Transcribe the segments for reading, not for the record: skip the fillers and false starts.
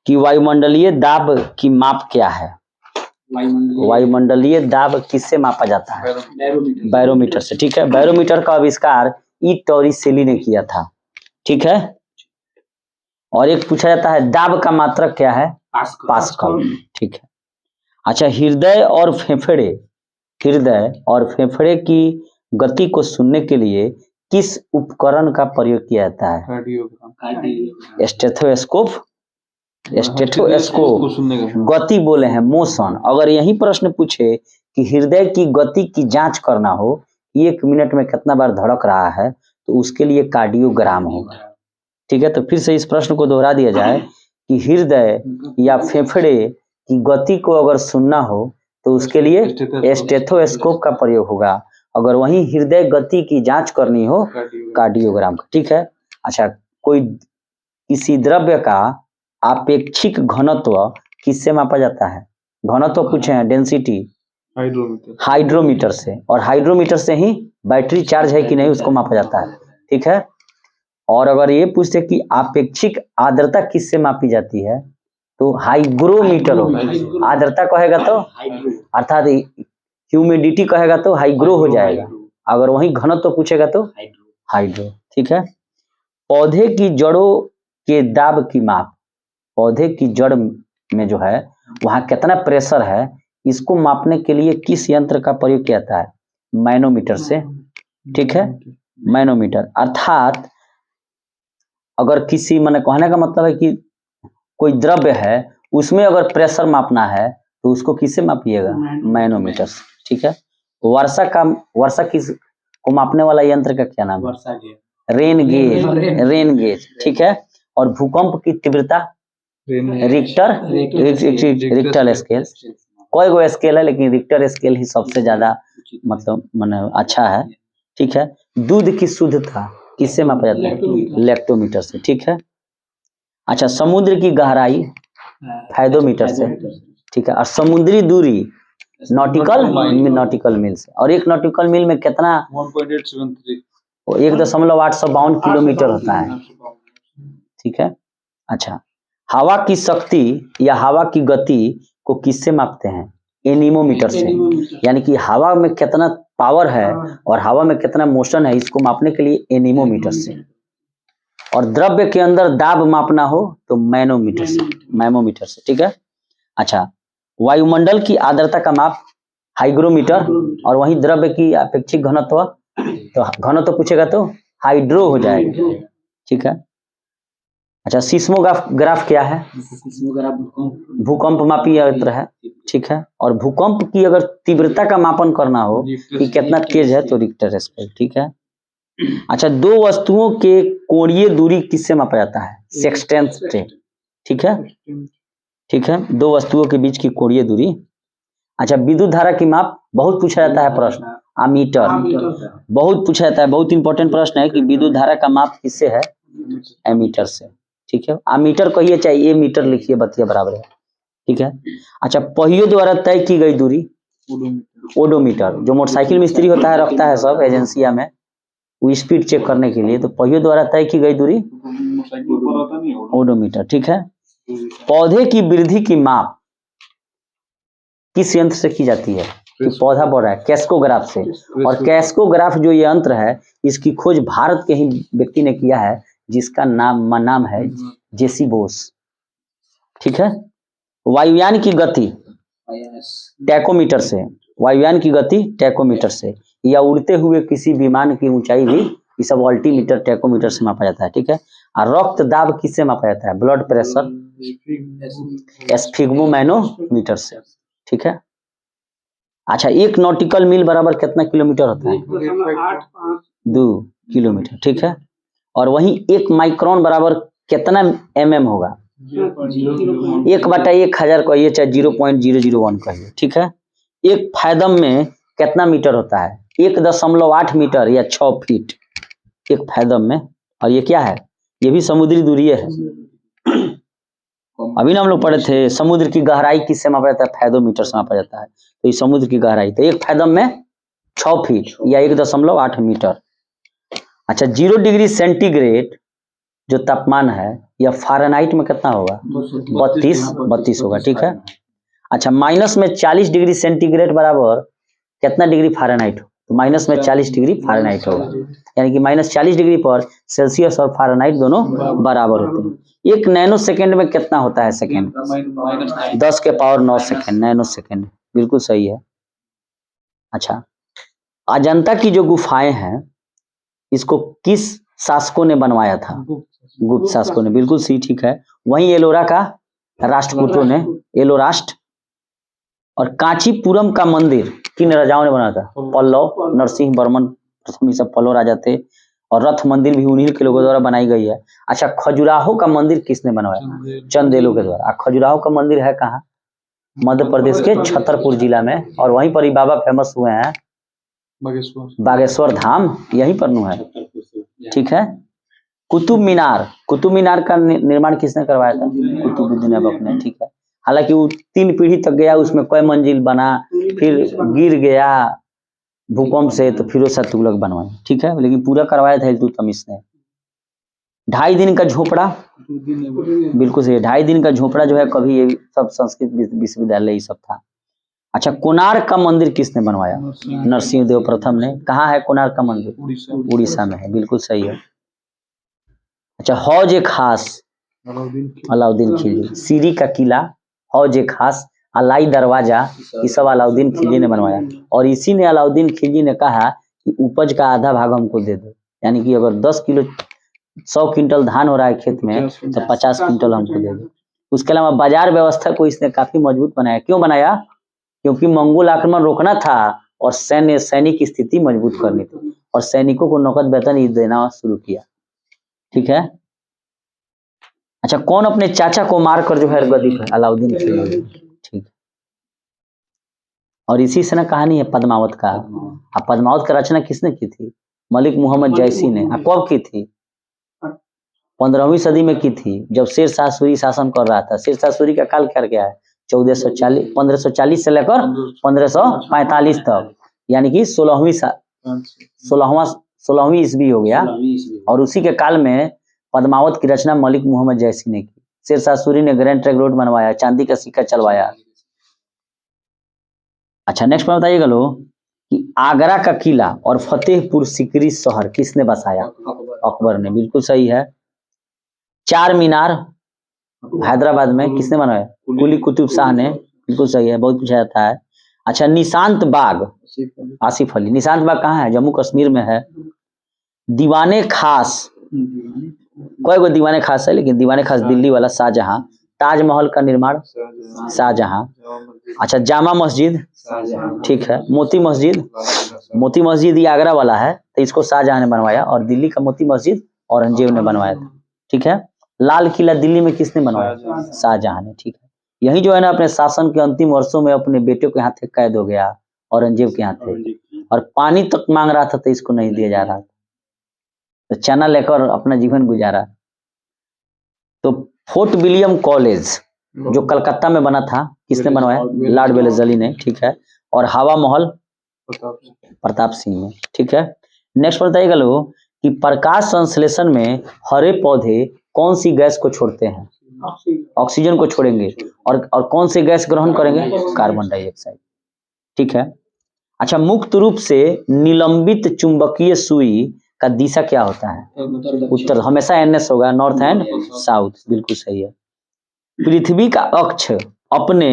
कि वायुमंडलीय दाब की माप क्या है? वायुमंडलीय दाब किससे मापा जाता है? बैरोमीटर से। ठीक है, बैरोमीटर का आविष्कार ई टॉरिसेली ने किया था। ठीक है, और एक पूछा जाता है दाब का मात्रक क्या है? पास्कल। ठीक है, अच्छा, हृदय और फेफड़े की गति को सुनने के लिए किस उपकरण का प्रयोग किया जाता है? स्टेथोस्कोप। गति बोले हैं, मोशन। अगर यही प्रश्न पूछे कि हृदय की गति की जांच करना हो, 1 मिनट में कितना बार धड़क रहा है, तो उसके लिए कार्डियोग्राम होगा। ठीक है, तो फिर से इस प्रश्न को दोहरा दिया जाए कि हृदय या फेफड़े की गति को अगर सुनना हो तो उसके लिए स्टेथोस्कोप का प्रयोग होगा। अगर वहीं हृदय गति की जांच करनी हो, कार्डियोग्राम का। ठीक है, अच्छा, कोई किसी द्रव्य का आपेक्षिक घनत्व किससे मापा जाता है? घनत्व पूछे हैं, डेंसिटी, हाइड्रोमीटर से। और हाइड्रोमीटर से ही बैटरी चार्ज है कि नहीं उसको मापा जाता है। ठीक है, और अगर ये पूछते कि आपेक्षिक आर्द्रता किससे मापी जाती है, तो हाइग्रोमीटर होगा। आर्द्रता कहेगा तो अर्थात ह्यूमिडिटी कहेगा तो हाइग्रो हो जाएगा। अगर वही घनत्व पूछेगा तो हाइड्रो। ठीक है, पौधे की जड़ों के दाब की माप, पौधे की जड़ में जो है वहां कितना प्रेशर है, इसको मापने के लिए किस यंत्र का प्रयोग किया जाता है? मैनोमीटर से। ठीक है, मैनोमीटर। अर्थात अगर किसी, मैंने कहने का मतलब है कि कोई द्रव्य है उसमें अगर प्रेशर मापना है तो उसको किससे मापिएगा? मैनोमीटर से। ठीक है, वर्षा किस को मापने वाला यंत्र का क्या नाम है? Rain gauge. ठीक है, और भूकंप की तीव्रता रिक्टर स्केल। कोई गो स्केल है, लेकिन रिक्टर स्केल ही सबसे ज्यादा मतलब माने अच्छा है। ठीक है, दूध की शुद्धता किससे मापा जाता है? लैक्टोमीटर से। ठीक है, अच्छा, समुद्र की गहराई फायदोमीटर से। ठीक है, और समुद्री दूरी नॉटिकल मील से। और एक नॉटिकल मील में कितना? 1.852 किलोमीटर होता है। ठीक है, अच्छा, हवा की शक्ति या हवा की गति को किससे मापते हैं? एनीमोमीटर से। यानी कि हवा में कितना पावर है और हवा में कितना मोशन है, इसको मापने के लिए एनीमोमीटर से। और द्रव्य के अंदर दाब मापना हो तो मैनोमीटर से। ठीक है, अच्छा, वायुमंडल की आर्द्रता का माप हाइग्रोमीटर, और वहीं द्रव्य की अपेक्षिक घनत्व, तो घनत्व पूछेगा तो हाइड्रो हो जाएगा। ठीक है, अच्छा, सीस्मोग्राफ क्या है? भूकंप मापी यंत्र है। ठीक है, और भूकंप की अगर तीव्रता का मापन करना हो कि कितना तेज है, तो रिक्टर स्केल। ठीक है, अच्छा, दो वस्तुओं के कोणीय दूरी किससे मापा जाता है? सेक्सटेंस से। ठीक है, ठीक है, दो वस्तुओं के बीच की कोणीय दूरी। अच्छा, विद्युत धारा की माप बहुत पूछा जाता है प्रश्न, अमीटर। बहुत पूछा जाता है, बहुत इंपॉर्टेंट प्रश्न है कि विद्युत धारा का माप किससे है? एमीटर से। ठीक है, अमीटर कहिए चाहे ए मीटर लिखिए, बतिया बराबर है। ठीक है, अच्छा, पहियों द्वारा तय की गई दूरी ओडोमीटर, जो मोटरसाइकिल मिस्त्री होता है रखता है सब एजेंसिया में, वो स्पीड चेक करने के लिए, तो पहियों द्वारा तय की गई दूरी ओडोमीटर। ठीक है, पौधे की वृद्धि की माप किस यंत्र से की जाती है कि पौधा बढ़ रहा है? कैस्कोग्राफ से। और कैस्कोग्राफ जो यंत्र है, इसकी खोज भारत के ही व्यक्ति ने किया है, जिसका नाम है जेसी बोस। ठीक है, वायुयान की गति टैकोमीटर से। वायुयान की गति टैकोमीटर से, या उड़ते हुए किसी विमान की ऊंचाई भी, ये सब अल्टीमीटर टैकोमीटर से मापा जाता है। ठीक है, और रक्त दाब किससे मापा जाता है? ब्लड प्रेशर स्फिग्मोमैनोमीटर से। ठीक है, अच्छा, 1 नॉटिकल मील बराबर कितना किलोमीटर होता है? 2 किलोमीटर। ठीक है, और वहीं 1 माइक्रोन बराबर कितना mm होगा? 1/1000 कहिए चाहे 0.001 कहिए। ठीक है, 1 फायदम में कितना मीटर होता है? 1.8 मीटर या 6 फीट 1 फायदम में। और ये क्या है? ये भी समुद्री दूरी है। अभी ना हम लोग पढ़े थे समुद्र की गहराई किससे मापा जाता है? फायदोमीटर से मापा जाता है। तो ये समुद्र की गहराई, तो 1 फायदम में 6 फीट या 1.8 मीटर। अच्छा, 0 डिग्री सेंटीग्रेड जो तापमान है यह फ़ारेनहाइट में कितना होगा? 32 होगा। ठीक है। अच्छा, माइनस में 40 डिग्री सेंटीग्रेड बराबर कितना डिग्री फ़ारेनहाइट हो? तो माइनस में 40 डिग्री फ़ारेनहाइट होगा, यानी कि -40 डिग्री पर सेल्सियस और फ़ारेनहाइट दोनों बराबर होते हैं। 1 नैनो सेकेंड में कितना होता है सेकेंड? 10 के पावर 9 सेकेंड, नैनो सेकेंड। बिल्कुल सही है। अच्छा, अजंता की जो गुफाएं हैं इसको किस शासकों ने बनवाया था? गुप्त शासकों ने। बिल्कुल सही, ठीक है। वहीं एलोरा का राष्ट्रकूटों ने, एलोराष्ट्र। और कांचीपुरम का मंदिर किन राजाओं ने बनाया था? पल्लव, नरसिंह वर्मन प्रथम, ये सब पल्लव राजा थे। और रथ मंदिर भी उन्हीं के लोगों द्वारा बनाई गई है। अच्छा, खजुराहो का मंदिर किसने बनवाया? चंदेलों के द्वारा। खजुराहो का मंदिर है कहाँ? मध्य प्रदेश के छतरपुर जिला में। और वहीं पर ही बाबा फेमस हुए हैं, बागेश्वर धाम, यहीं पर है। ठीक है। कुतुब मीनार का निर्माण किसने करवाया था? कुतुबुद्दीन ऐबक ने। ठीक है। हालांकि वो 3 पीढ़ी तक गया, उसमें कई मंजिल बना, फिर गिर गया भूकंप से, तो फिरोज शाह तुगलक बनवाए। ठीक है, लेकिन पूरा करवाया था इल्तुतमिश ने। 2.5 दिन का झोपड़ा, बिल्कुल सही। 2.5 दिन का झोपड़ा जो है, कभी ये सब संस्कृत विश्वविद्यालय ये सब था। अच्छा, कोणार्क का मंदिर किसने बनवाया? नरसिंह देव प्रथम ने। कहाँ है कोणार्क का मंदिर? उड़ीसा में है। बिल्कुल सही है। अच्छा, हौज ए खास, अलाउद्दीन खिलजी। सीरी का किला, हौज ए खास, अलाई दरवाजा, ये सब अलाउद्दीन खिलजी ने बनवाया। और इसी ने अलाउद्दीन खिलजी ने कहा कि उपज का आधा भाग हमको दे दो, यानी कि अगर 100 क्विंटल धान हो रहा है खेत में तो 50 क्विंटल हमको दे दो। उसके अलावा बाजार व्यवस्था को इसने काफी मजबूत बनाया। क्यों बनाया? क्योंकि मंगोल आक्रमण रोकना था और सैनिक की स्थिति मजबूत करनी थी, और सैनिकों को नकद वेतन देना शुरू किया। ठीक है। अच्छा, कौन अपने चाचा को मारकर जो है गद्दी पर? अलाउद्दीन खिलजी। ठीक। और इसी से ना कहानी है पद्मावत का। अब पद्मावत का रचना किसने की थी? मलिक मोहम्मद जैसी ने। कब की थी? 15वीं सदी में की थी, जब शेर शाह सूरी शासन कर रहा था। शेर शाह सूरी का काल क्या है? 1540 से लेकर 1545 तक, यानी कि 16वीं ईस्वी हो गया। और उसी के काल में पद्मावत की रचना मलिक मोहम्मद जैसी ने की। शेर शाह सूरी ने ग्रैंड ट्रंक रोड बनवाया, चांदी का सिक्का चलवाया। अच्छा, नेक्स्ट में बताइएगा लोग कि आगरा का किला और फतेहपुर सीकरी शहर किसने बसाया? अकबर ने। बिल्कुल सही है। 4 मीनार हैदराबाद में किसने बनवाया? कुली कुतुब शाह ने। बिल्कुल सही है, बहुत पूछा जाता है। अच्छा, निशांत बाग, आसिफ अली। निशांत बाग कहाँ है? जम्मू कश्मीर में है। दीवाने खास, कोई को दीवाने खास है, लेकिन दीवाने खास दिल्ली वाला शाहजहां। ताजमहल का निर्माण शाहजहां। अच्छा, जामा मस्जिद, ठीक है। मोती मस्जिद ये आगरा वाला है, तो इसको शाहजहां ने बनवाया। और दिल्ली का मोती मस्जिद औरंगजेब ने बनवाया था। ठीक है। लाल किला दिल्ली में किसने बनवाया? शाहजहां ने। ठीक है। यही जो है ना, अपने शासन के अंतिम वर्षों में अपने बेटे के हाथ कैद हो गया, औरंगजेब के हाथ, और पानी तक मांग रहा था तो इसको नहीं दिया जा रहा था, तो चना लेकर अपना जीवन गुजारा। तो फोर्ट विलियम कॉलेज जो कलकत्ता में बना था, किसने बनवाया? लॉर्ड वेलेस्ली ने। ठीक है। और हवा महल प्रताप सिंह ने। ठीक है। नेक्स्ट बताइएगा लोग कि प्रकाश संश्लेषण में हरे पौधे कौन सी गैस को छोड़ते हैं? ऑक्सीजन को छोड़ेंगे। और कौन सी गैस ग्रहण करेंगे? Carbon dioxide. ठीक है। अच्छा, मुक्त रूप से निलंबित चुंबकीय सुई का दिशा क्या होता है? उत्तर। हमेशा NS होगा, नॉर्थ एंड साउथ। बिल्कुल सही है। पृथ्वी का अक्ष अपने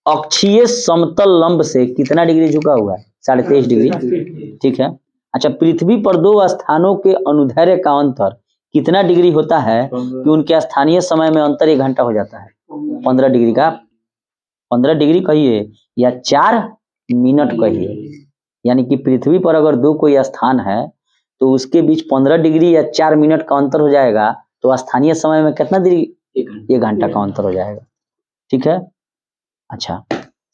अक्षीय समतल लंब से कितना डिग्री झुका हुआ है? 23.5 डिग्री। ठीक है। अच्छा, पृथ्वी पर 2 स्थानों के अनुदैर्ध्य का अंतर कितना डिग्री होता है कि उनके स्थानीय समय में अंतर 1 घंटा हो जाता है? 15 डिग्री का। 15 डिग्री कहिए या 4 मिनट कहिए, यानी कि पृथ्वी पर अगर 2 कोई स्थान है तो उसके बीच 15 डिग्री या 4 मिनट का अंतर हो जाएगा, तो स्थानीय समय में कितना डिग्री? 1 घंटा का अंतर हो जाएगा। ठीक है। अच्छा,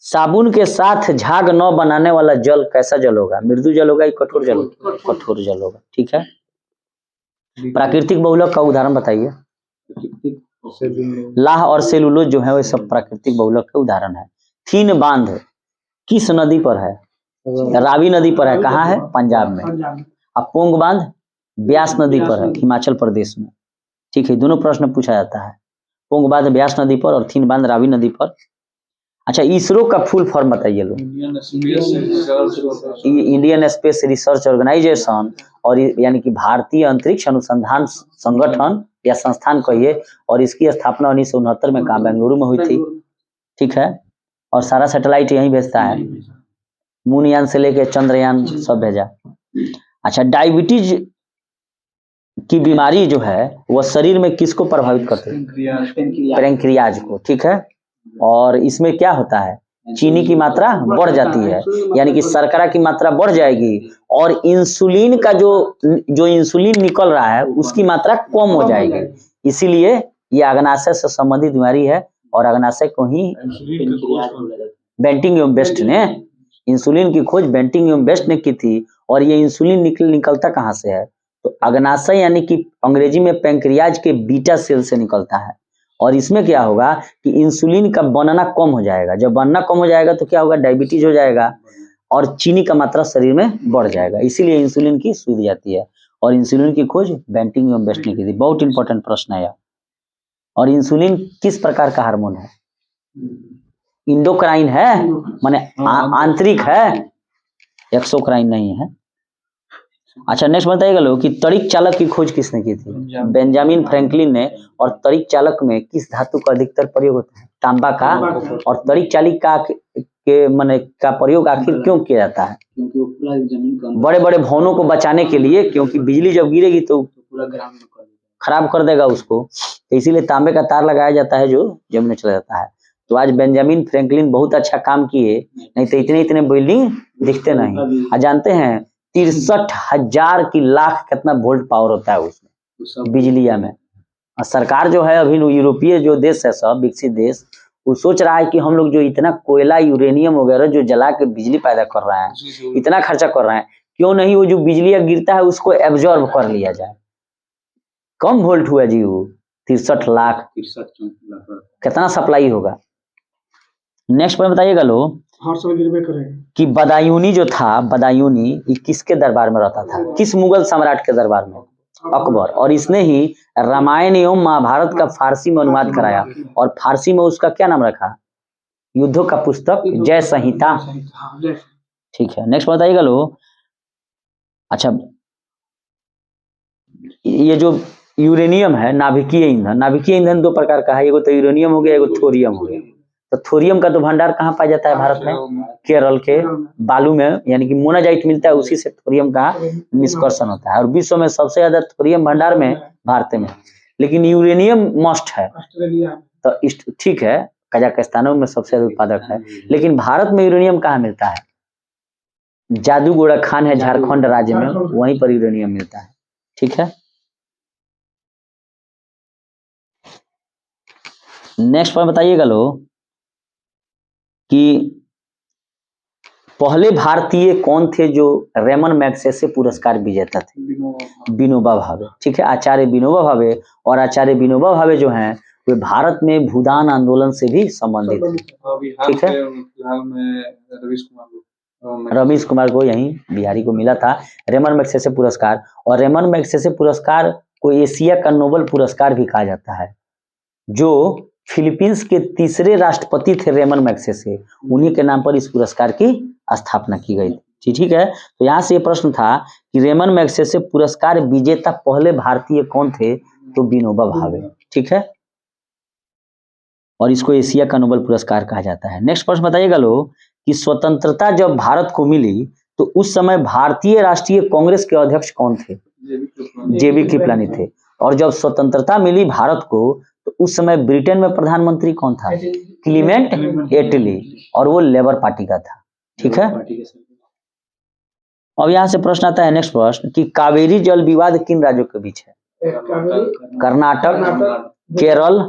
साबुन के साथ झाग न बनाने वाला जल कैसा जल होगा? मृदु जल होगा या कठोर जल? कठोर जल होगा। ठीक है। प्राकृतिक बहुलक का उदाहरण बताइए। लाह और सेलुलोज जो है वो सब प्राकृतिक बहुलक के उदाहरण है। थीन बांध किस नदी पर है? रावी नदी पर है। कहाँ है? पंजाब में। अब पोंग बांध ब्यास नदी पर है, हिमाचल प्रदेश में। ठीक है, दोनों प्रश्न पूछा जाता है। पोंग बांध ब्यास नदी पर और थीन बांध रावी नदी पर। अच्छा, इसरो का फुल फॉर्म बताइए लोग। इंडियन स्पेस रिसर्च ऑर्गेनाइजेशन, और यानी कि भारतीय अंतरिक्ष अनुसंधान संगठन या संस्थान कहिए, और इसकी स्थापना 1969 में कहा, बेंगलुरु में हुई थी। ठीक है, और सारा सैटेलाइट यहीं भेजता है, मूनयान से लेके चंद्रयान सब भेजा। अच्छा, डायबिटीज की बीमारी जो है वह शरीर में किसको प्रभावित करती है? पैंक्रियाज को। ठीक है, और इसमें क्या होता है, चीनी की मात्रा बढ़ जाती है, यानी कि शर्करा की मात्रा बढ़ जाएगी, और इंसुलिन का जो इंसुलिन निकल रहा है उसकी मात्रा कम हो जाएगी। इसीलिए ये अग्नाशय से संबंधित बीमारी है, और अग्नाशय को ही बेंटिंग एवं बेस्ट ने, इंसुलिन की खोज बेंटिंग एवं बेस्ट ने की थी। और ये इंसुलिन निकलता कहाँ से है? तो अग्नाशय यानी कि अंग्रेजी में पैंक्रियाज के बीटा सेल से निकलता है। और इसमें क्या होगा कि इंसुलिन का बनना कम हो जाएगा। जब बनना कम हो जाएगा तो क्या होगा, डायबिटीज हो जाएगा, और चीनी का मात्रा शरीर में बढ़ जाएगा। इसीलिए इंसुलिन की सुई दी जाती है, और इंसुलिन की खोज बेंटिंग एवं बेस्ट ने की थी। बहुत इंपॉर्टेंट प्रश्न है। और इंसुलिन किस प्रकार का हार्मोन है? इंडोक्राइन है, माने आंतरिक है, एक्सोक्राइन नहीं है। अच्छा, नेक्स्ट बताइएगा लोग कि तड़िक चालक की खोज किसने की थी? बेंजामिन फ्रैंकलिन ने। और तड़िक चालक में किस धातु का अधिकतर प्रयोग होता है? तांबा का। और तड़िक चालक का प्रयोग आखिर क्यों किया जाता है? बड़े बड़े भवनों को बचाने के लिए, क्योंकि बिजली जब गिरेगी तो खराब कर देगा उसको, तो इसीलिए तांबे का तार लगाया जाता है जो जमीन में चला जाता है। तो आज बेंजामिन फ्रैंकलिन बहुत अच्छा काम किए, नहीं तो इतने बिल्डिंग दिखते नहीं। आज जानते हैं 63,000 की लाख कितना वोल्ट पावर होता है उसमें, बिजलिया में। और सरकार जो है अभी यूरोपीय जो देश है, सब विकसित देश, वो सोच रहा है कि हम लोग जो इतना कोयला यूरेनियम वगैरह जो जला के बिजली पैदा कर रहे हैं, इतना खर्चा कर रहे हैं, क्यों नहीं वो जो बिजली गिरता है उसको एब्जॉर्ब कर लिया जाए। कम वोल्ट हुआ जी वो 63 लाख, कितना सप्लाई होगा। नेक्स्ट पॉइंट बताइएगा लो कि बदायूनी जो था, बदायूनी ये किसके दरबार में रहता था? किस मुगल सम्राट के दरबार में? अकबर। और इसने ही रामायण एवं महाभारत का फारसी में अनुवाद कराया, और फारसी में उसका क्या नाम रखा? युद्धों का पुस्तक जय संहिता। ठीक है, नेक्स्ट बताइएगा लो। अच्छा, ये जो यूरेनियम है, नाभिकीय ईंधन, नाभिकीय ईंधन दो प्रकार का है, एगो तो यूरेनियम हो गया, एगो थोरियम हो गया। तो थोरियम का तो भंडार कहाँ पाया जाता है भारत में? केरल के बालू में, यानी कि मोनाजाइट मिलता है, उसी से थोरियम का निष्कर्षण होता है। और विश्व में सबसे ज्यादा थोरियम भंडार में भारत में, लेकिन यूरेनियम मस्ट है। तो ठीक है, कजाकिस्तान में सबसे ज्यादा उत्पादक है, लेकिन भारत में यूरेनियम कहाँ मिलता है? जादूगोड़ा खान है झारखंड राज्य में, वहीं पर यूरेनियम मिलता है। ठीक है, नेक्स्ट पॉइंट बताइएगा लो कि पहले भारतीय कौन थे जो रेमन मैग्सेसे पुरस्कार विजेता थे? विनोबा भावे। ठीक है, आचार्य विनोबा भावे। और आचार्य विनोबा भावे जो हैं वे भारत में भूदान आंदोलन से भी संबंधित है। ठीक है, रमेश कुमार को यहीं बिहारी को मिला था रेमन मैग्सेसे पुरस्कार। और रेमन मैग्सेसे पुरस्कार को एशिया का नोबेल पुरस्कार भी कहा जाता है। जो फिलीपींस के तीसरे राष्ट्रपति थे रेमन मैग्सेसे, उन्हीं के नाम पर इस पुरस्कार की स्थापना की गई थी। ठीक है, तो यहाँ से ये प्रश्न था कि रेमन मैग्सेसे पुरस्कार विजेता पहले भारतीय कौन थे? तो विनोबा भावे। ठीक है, और इसको एशिया का नोबेल पुरस्कार कहा जाता है। नेक्स्ट प्रश्न बताइएगा लोग कि स्वतंत्रता जब भारत को मिली तो उस समय भारतीय राष्ट्रीय कांग्रेस के अध्यक्ष कौन थे? जेबी कृपलानी थे। और जब स्वतंत्रता मिली भारत को तो उस समय ब्रिटेन में प्रधानमंत्री कौन था? क्लीमेंट एटली, और वो लेबर पार्टी का था। ठीक है, अब यहाँ से प्रश्न आता है, नेक्स्ट प्रश्न कि कावेरी जल विवाद किन राज्यों के बीच है? कर्नाटक, केरल,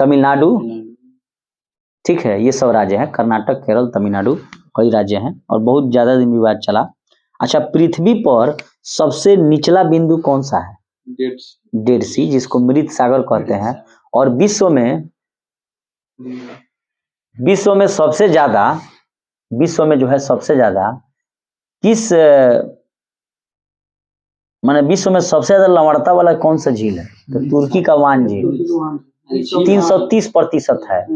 तमिलनाडु। ठीक है, ये सब राज्य हैं, कर्नाटक, केरल, तमिलनाडु, कई राज्य हैं, और बहुत ज्यादा दिन विवाद चला। अच्छा, पृथ्वी पर सबसे निचला बिंदु कौन सा है? डेड सी, जिसको मृत सागर कहते हैं। और विश्व में सबसे ज्यादा, विश्व में जो है सबसे ज्यादा किस माने विश्व में सबसे ज्यादा लवणता वाला कौन सा झील है? तो तुर्की का वान झील 330% है।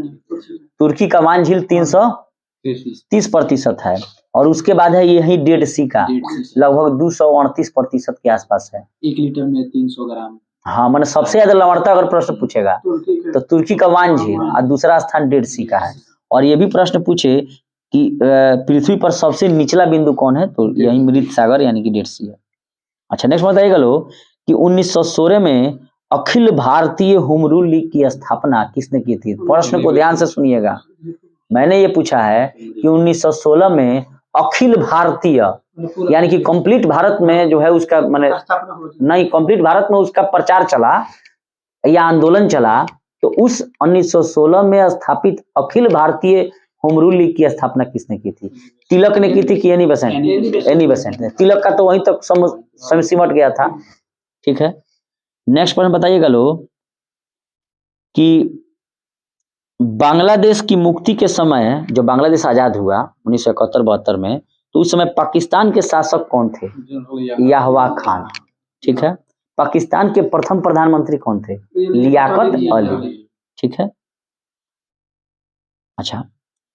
तुर्की का वान झील 330% है। और उसके बाद है यही डेड सी का लगभग 238% के आसपास है। 1 लीटर में 300 ग्राम। हाँ, मैंने सबसे ज्यादा लवणता अगर प्रश्न पूछेगा तो तुर्की का वान झील और दूसरा स्थान डेड सी का है। और ये भी प्रश्न पूछे कि पृथ्वी पर सबसे निचला बिंदु कौन है? तो यही मृत सागर यानी कि डेड सी है। अच्छा, नेक्स्ट बताइएगा लो कि 1916 में Akhil Bharatiya home rule league की स्थापना किसने की थी? प्रश्न को ध्यान से सुनिएगा। मैंने ये पूछा है कि 1916 में अखिल भारतीय यानी कि कंप्लीट भारत में जो है उसका माने नहीं, कंप्लीट भारत में उसका प्रचार चला या आंदोलन चला, तो उस 1916 में स्थापित Akhil Bharatiya home rule league की स्थापना किसने की थी? तिलक ने की थी कि एनी बेसेंट? एनी बेसेंट ने। तिलक का तो वहीं तक सिमट गया था। ठीक है, नेक्स्ट प्रश्न बताइएगा लो कि बांग्लादेश की मुक्ति के समय, जो बांग्लादेश आजाद हुआ 1971-72 में, तो उस समय पाकिस्तान के शासक कौन थे? याहवा खान। ठीक है, पाकिस्तान के प्रथम प्रधानमंत्री कौन थे? लियाकत अली। ठीक है, अच्छा,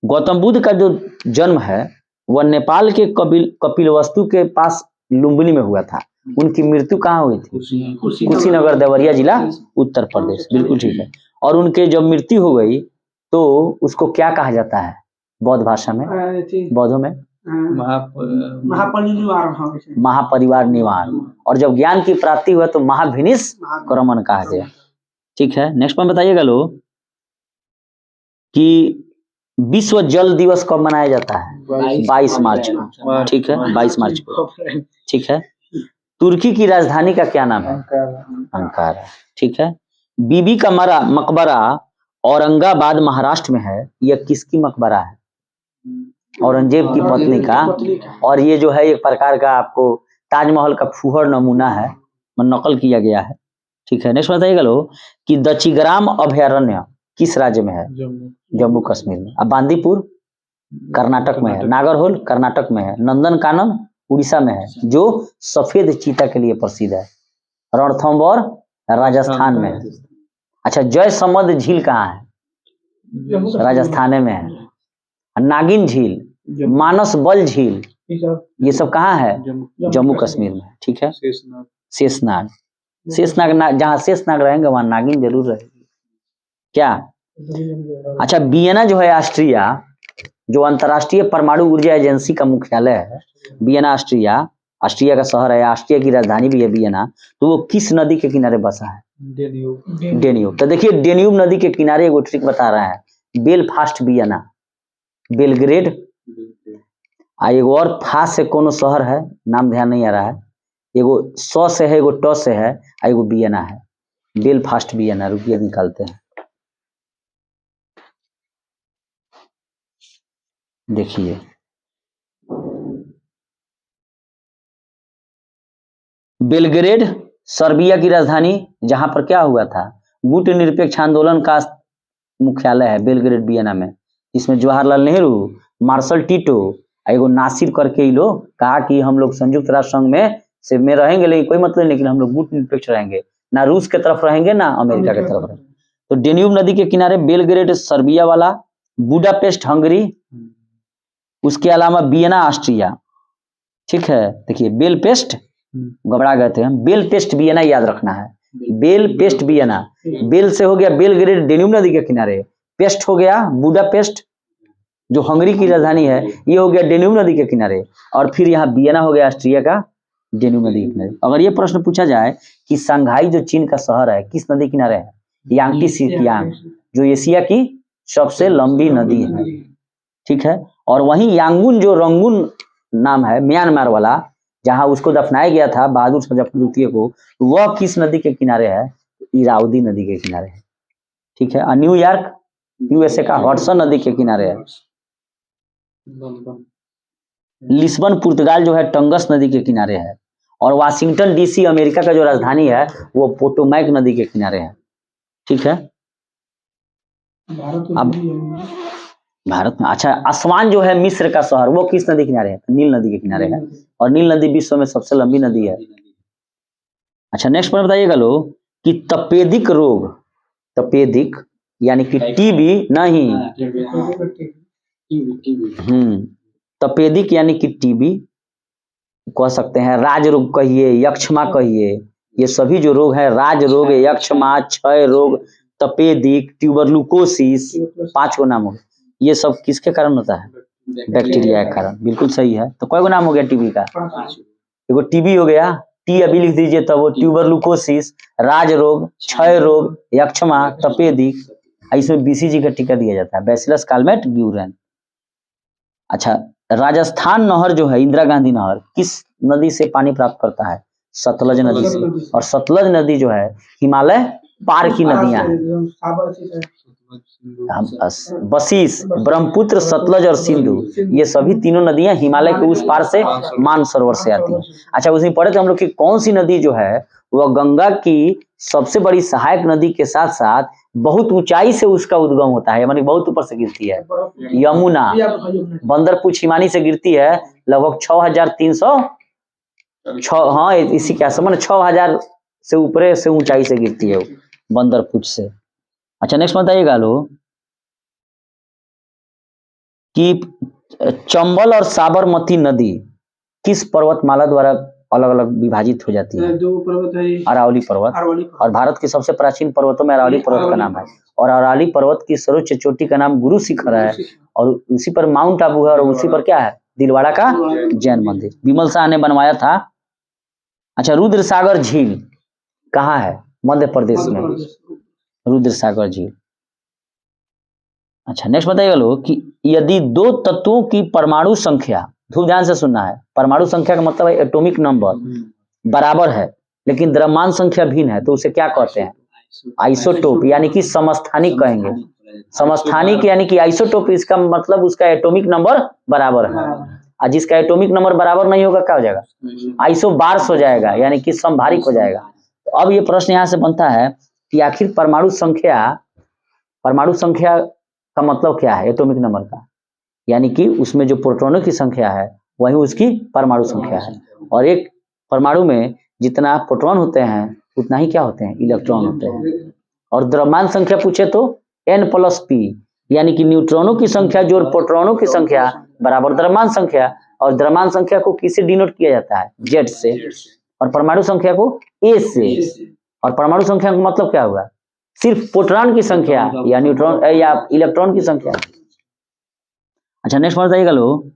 गौतम बुद्ध का जो जन्म है वह नेपाल के कपिलवस्तु के पास लुम्बिनी में हुआ था। उनकी मृत्यु कहाँ हुई थी? कुशीनगर, देवरिया जिला, उत्तर प्रदेश। बिल्कुल ठीक है। और उनके जब मृत्यु हो गई तो उसको क्या कहा जाता है बौद्ध भाषा में? बौद्धों में महापरिवार निवार। और जब ज्ञान की प्राप्ति हुआ तो महाभिनिश क्रमण कहा गया। ठीक है, नेक्स्ट पॉइंट बताइएगा लो कि विश्व जल दिवस कब मनाया जाता है? 22 मार्च को। ठीक है, 22 मार्च को। ठीक है, तुर्की की राजधानी का क्या नाम है? अंकारा। ठीक है, बीबी का मकबरा औरंगाबाद महाराष्ट्र में है। यह किसकी मकबरा है? औरंगजेब की पत्नी का। और ये जो है एक प्रकार का आपको ताजमहल का फूहड़ नमूना है, नकल किया गया है। ठीक है, नेक्स्ट बताइएगा लो कि दचिग्राम अभयारण्य किस राज्य में है? जम्मू कश्मीर में। अब बांदीपुर कर्नाटक में है, नागरहोल कर्नाटक में है, नंदनकानन उड़ीसा में है जो सफेद चीता के लिए प्रसिद्ध है, रणथंबोर राजस्थान में है। अच्छा, जयसमंद झील कहाँ है? राजस्थान में है। नागिन झील, मानस बल झील, ये सब कहाँ है? जम्मू कश्मीर में। ठीक है, शेषनाग। शेषनाग, जहाँ शेषनाग रहेंगे वहां नागिन जरूर रहेगी। क्या? अच्छा, वियना जो है ऑस्ट्रिया, जो अंतर्राष्ट्रीय परमाणु ऊर्जा एजेंसी का मुख्यालय है, वियना ऑस्ट्रिया, ऑस्ट्रिया का शहर है, ऑस्ट्रिया की राजधानी भी है वियना। तो वो किस नदी के किनारे बसा है? डेन्यूब। तो देखिए, डेन्यूब नदी के किनारे एगो ट्रिक बता रहा है, बेलफास्ट वियना, बेलग्रेड, एगो और फास से कोनो शहर है, नाम ध्यान नहीं आ रहा है, एगो सौ से है, एगो ट से है, एगो वियना है, बेलफास्ट वियना। रुपया निकालते हैं, देखिए बेलग्रेड सर्बिया की राजधानी, जहां पर क्या हुआ था, गुट निरपेक्ष आंदोलन का मुख्यालय है बेलग्रेड वियना में। इसमें जवाहरलाल नेहरू, मार्शल टीटो, एगो नासिर करके ही लोग कहा कि हम लोग संयुक्त राष्ट्र संघ में रहेंगे, लेकिन कोई मतलब नहीं, लेकिन हम लोग गुट निरपेक्ष रहेंगे, ना रूस के तरफ रहेंगे ना अमेरिका के तरफ रहेंगे। तो डेन्यूब नदी के किनारे बेलग्रेड सर्बिया वाला, बुडापेस्ट हंगरी, उसके अलावा वियना ऑस्ट्रिया। ठीक है, देखिए बेलपेस्ट, घबरा गए थे हम, बेलपेस्ट वियना याद रखना है, बेलपेस्ट वियना। बेल से हो गया बेलग्रेड डेन्यूब नदी के किनारे, पेस्ट हो गया बुडापेस्ट जो हंगरी की राजधानी है, ये हो गया डेन्यूब नदी के किनारे, और फिर यहाँ वियना हो गया ऑस्ट्रिया का डेन्यूब नदी के किनारे। अगर ये प्रश्न पूछा जाए कि शंघाई जो चीन का शहर है किस नदी किनारे है? यांगटी सिकियांग, जो एशिया की सबसे लंबी नदी है। ठीक है, और वहीं यांगुन जो रंगून नाम है म्यांमार वाला, जहां उसको दफनाया गया था बहादुर शाह द्वितीय को, वह किस नदी के किनारे है? इरावदी नदी के किनारे है। ठीक है, और न्यूयॉर्क यूएसए का हडसन नदी के किनारे है। लिस्बन पुर्तगाल जो है टंगस नदी के किनारे है, और वाशिंगटन डीसी अमेरिका का जो राजधानी है वो पोटोमैक नदी के किनारे है। ठीक है, अब भारत में, अच्छा, असवान जो है मिस्र का शहर, वो किस नदी किनारे है? नील नदी के किनारे है, और नील नदी विश्व में सबसे लंबी नदी है। अच्छा नेक्स्ट पॉइंट बताइएगा लोग कि तपेदिक रोग, तपेदिक यानी कि टीबी नहीं, तपेदिक यानी कि टीबी कह सकते हैं, राज रोग कहिए, यक्षमा कहिए, ये सभी जो रोग हैं, राज रोग, यक्षमा, क्षय रोग, तपेदिक, ट्यूबरकुलोसिस, 5 गो नाम हो, ये सब किसके कारण होता है? बैक्टीरिया के कारण। बिल्कुल सही है। तो कई गो नाम हो गया टीबी का? एगो टीबी हो गया, टी अभी लिख दीजिए, तब वो ट्यूबरकुलोसिस, राज रोग, क्षय रोग, यक्षमा, तपेदिक, इसमें बीसीजी का टीका दिया जाता है, बैसिलस कालमेट ग्यूरेन। अच्छा, राजस्थान नहर जो है, इंदिरा गांधी नहर, किस नदी से पानी प्राप्त करता है? सतलज नदी से। और सतलज नदी जो है हिमालय पार की नदियां हैं, बशीष, ब्रह्मपुत्र, सतलज और सिंधु, ये सभी तीनों नदियां हिमालय के उस पार से मानसरोवर से आती हैं। अच्छा, उसमें पढ़े थे हम लोग कि कौन सी नदी जो है वह गंगा की सबसे बड़ी सहायक नदी के साथ साथ बहुत ऊंचाई से उसका उद्गम होता है, यानी बहुत ऊपर से गिरती है? यमुना, बंदरपुर छिमानी से गिरती है, लगभग 6300, हाँ इसी के आसमान 6000 से ऊपर से ऊंचाई से गिरती है बंदरपुर से। अच्छा नेक्स्ट बताइएगा लो कि चंबल और साबरमती नदी किस पर्वतमाला द्वारा अलग अलग विभाजित हो जाती है? दो पर्वत है, अरावली पर्वत, और भारत के सबसे प्राचीन पर्वतों में अरावली पर्वत का नाम है, और अरावली पर्वत की सर्वोच्च चोटी का नाम गुरु शिखर है, और उसी पर माउंट आबू है, और उसी पर क्या है? दिलवाड़ा का जैन मंदिर, विमल शाह ने बनवाया था। अच्छा, रुद्र सागर झील कहाँ है? मध्य प्रदेश में, रुद्र सागर झील। अच्छा नेक्स्ट बताइएगा लोग कि यदि दो तत्वों की परमाणु संख्या, खूब ध्यान से सुनना है, परमाणु संख्या का मतलब है एटॉमिक नंबर, बराबर है लेकिन द्रव्यमान संख्या भिन्न है, तो उसे क्या कहते हैं? आइसोटोप, यानी कि समस्थानिक कहेंगे। समस्थानिक यानी कि आइसोटोप, इसका मतलब उसका एटॉमिक नंबर बराबर है, और जिसका एटॉमिक नंबर बराबर नहीं होगा क्या हो जाएगा? आइसोबार्स हो जाएगा, यानी कि समभारिक हो जाएगा। तो अब ये प्रश्न यहाँ से बनता है कि आखिर परमाणु संख्या का मतलब क्या है एटॉमिक नंबर का? यानी कि उसमें जो प्रोटॉनों की संख्या है वही उसकी परमाणु संख्या है, और एक परमाणु में जितना प्रोटॉन होते हैं उतना ही क्या होते हैं? इलेक्ट्रॉन होते हैं। और द्रव्यमान संख्या पूछे तो N+P, यानी कि न्यूट्रॉनों की संख्या जोड़ प्रोटॉनों की संख्या बराबर द्रव्यमान संख्या, और द्रव्यमान संख्या को किससे डिनोट किया जाता है? Z से, और परमाणु संख्या को A से। और परमाणु संख्या का मतलब क्या होगा? सिर्फ प्रोटॉन की संख्या या न्यूट्रॉन या इलेक्ट्रॉन की संख्या। अच्छा नेक्स्ट बताइएगा लोग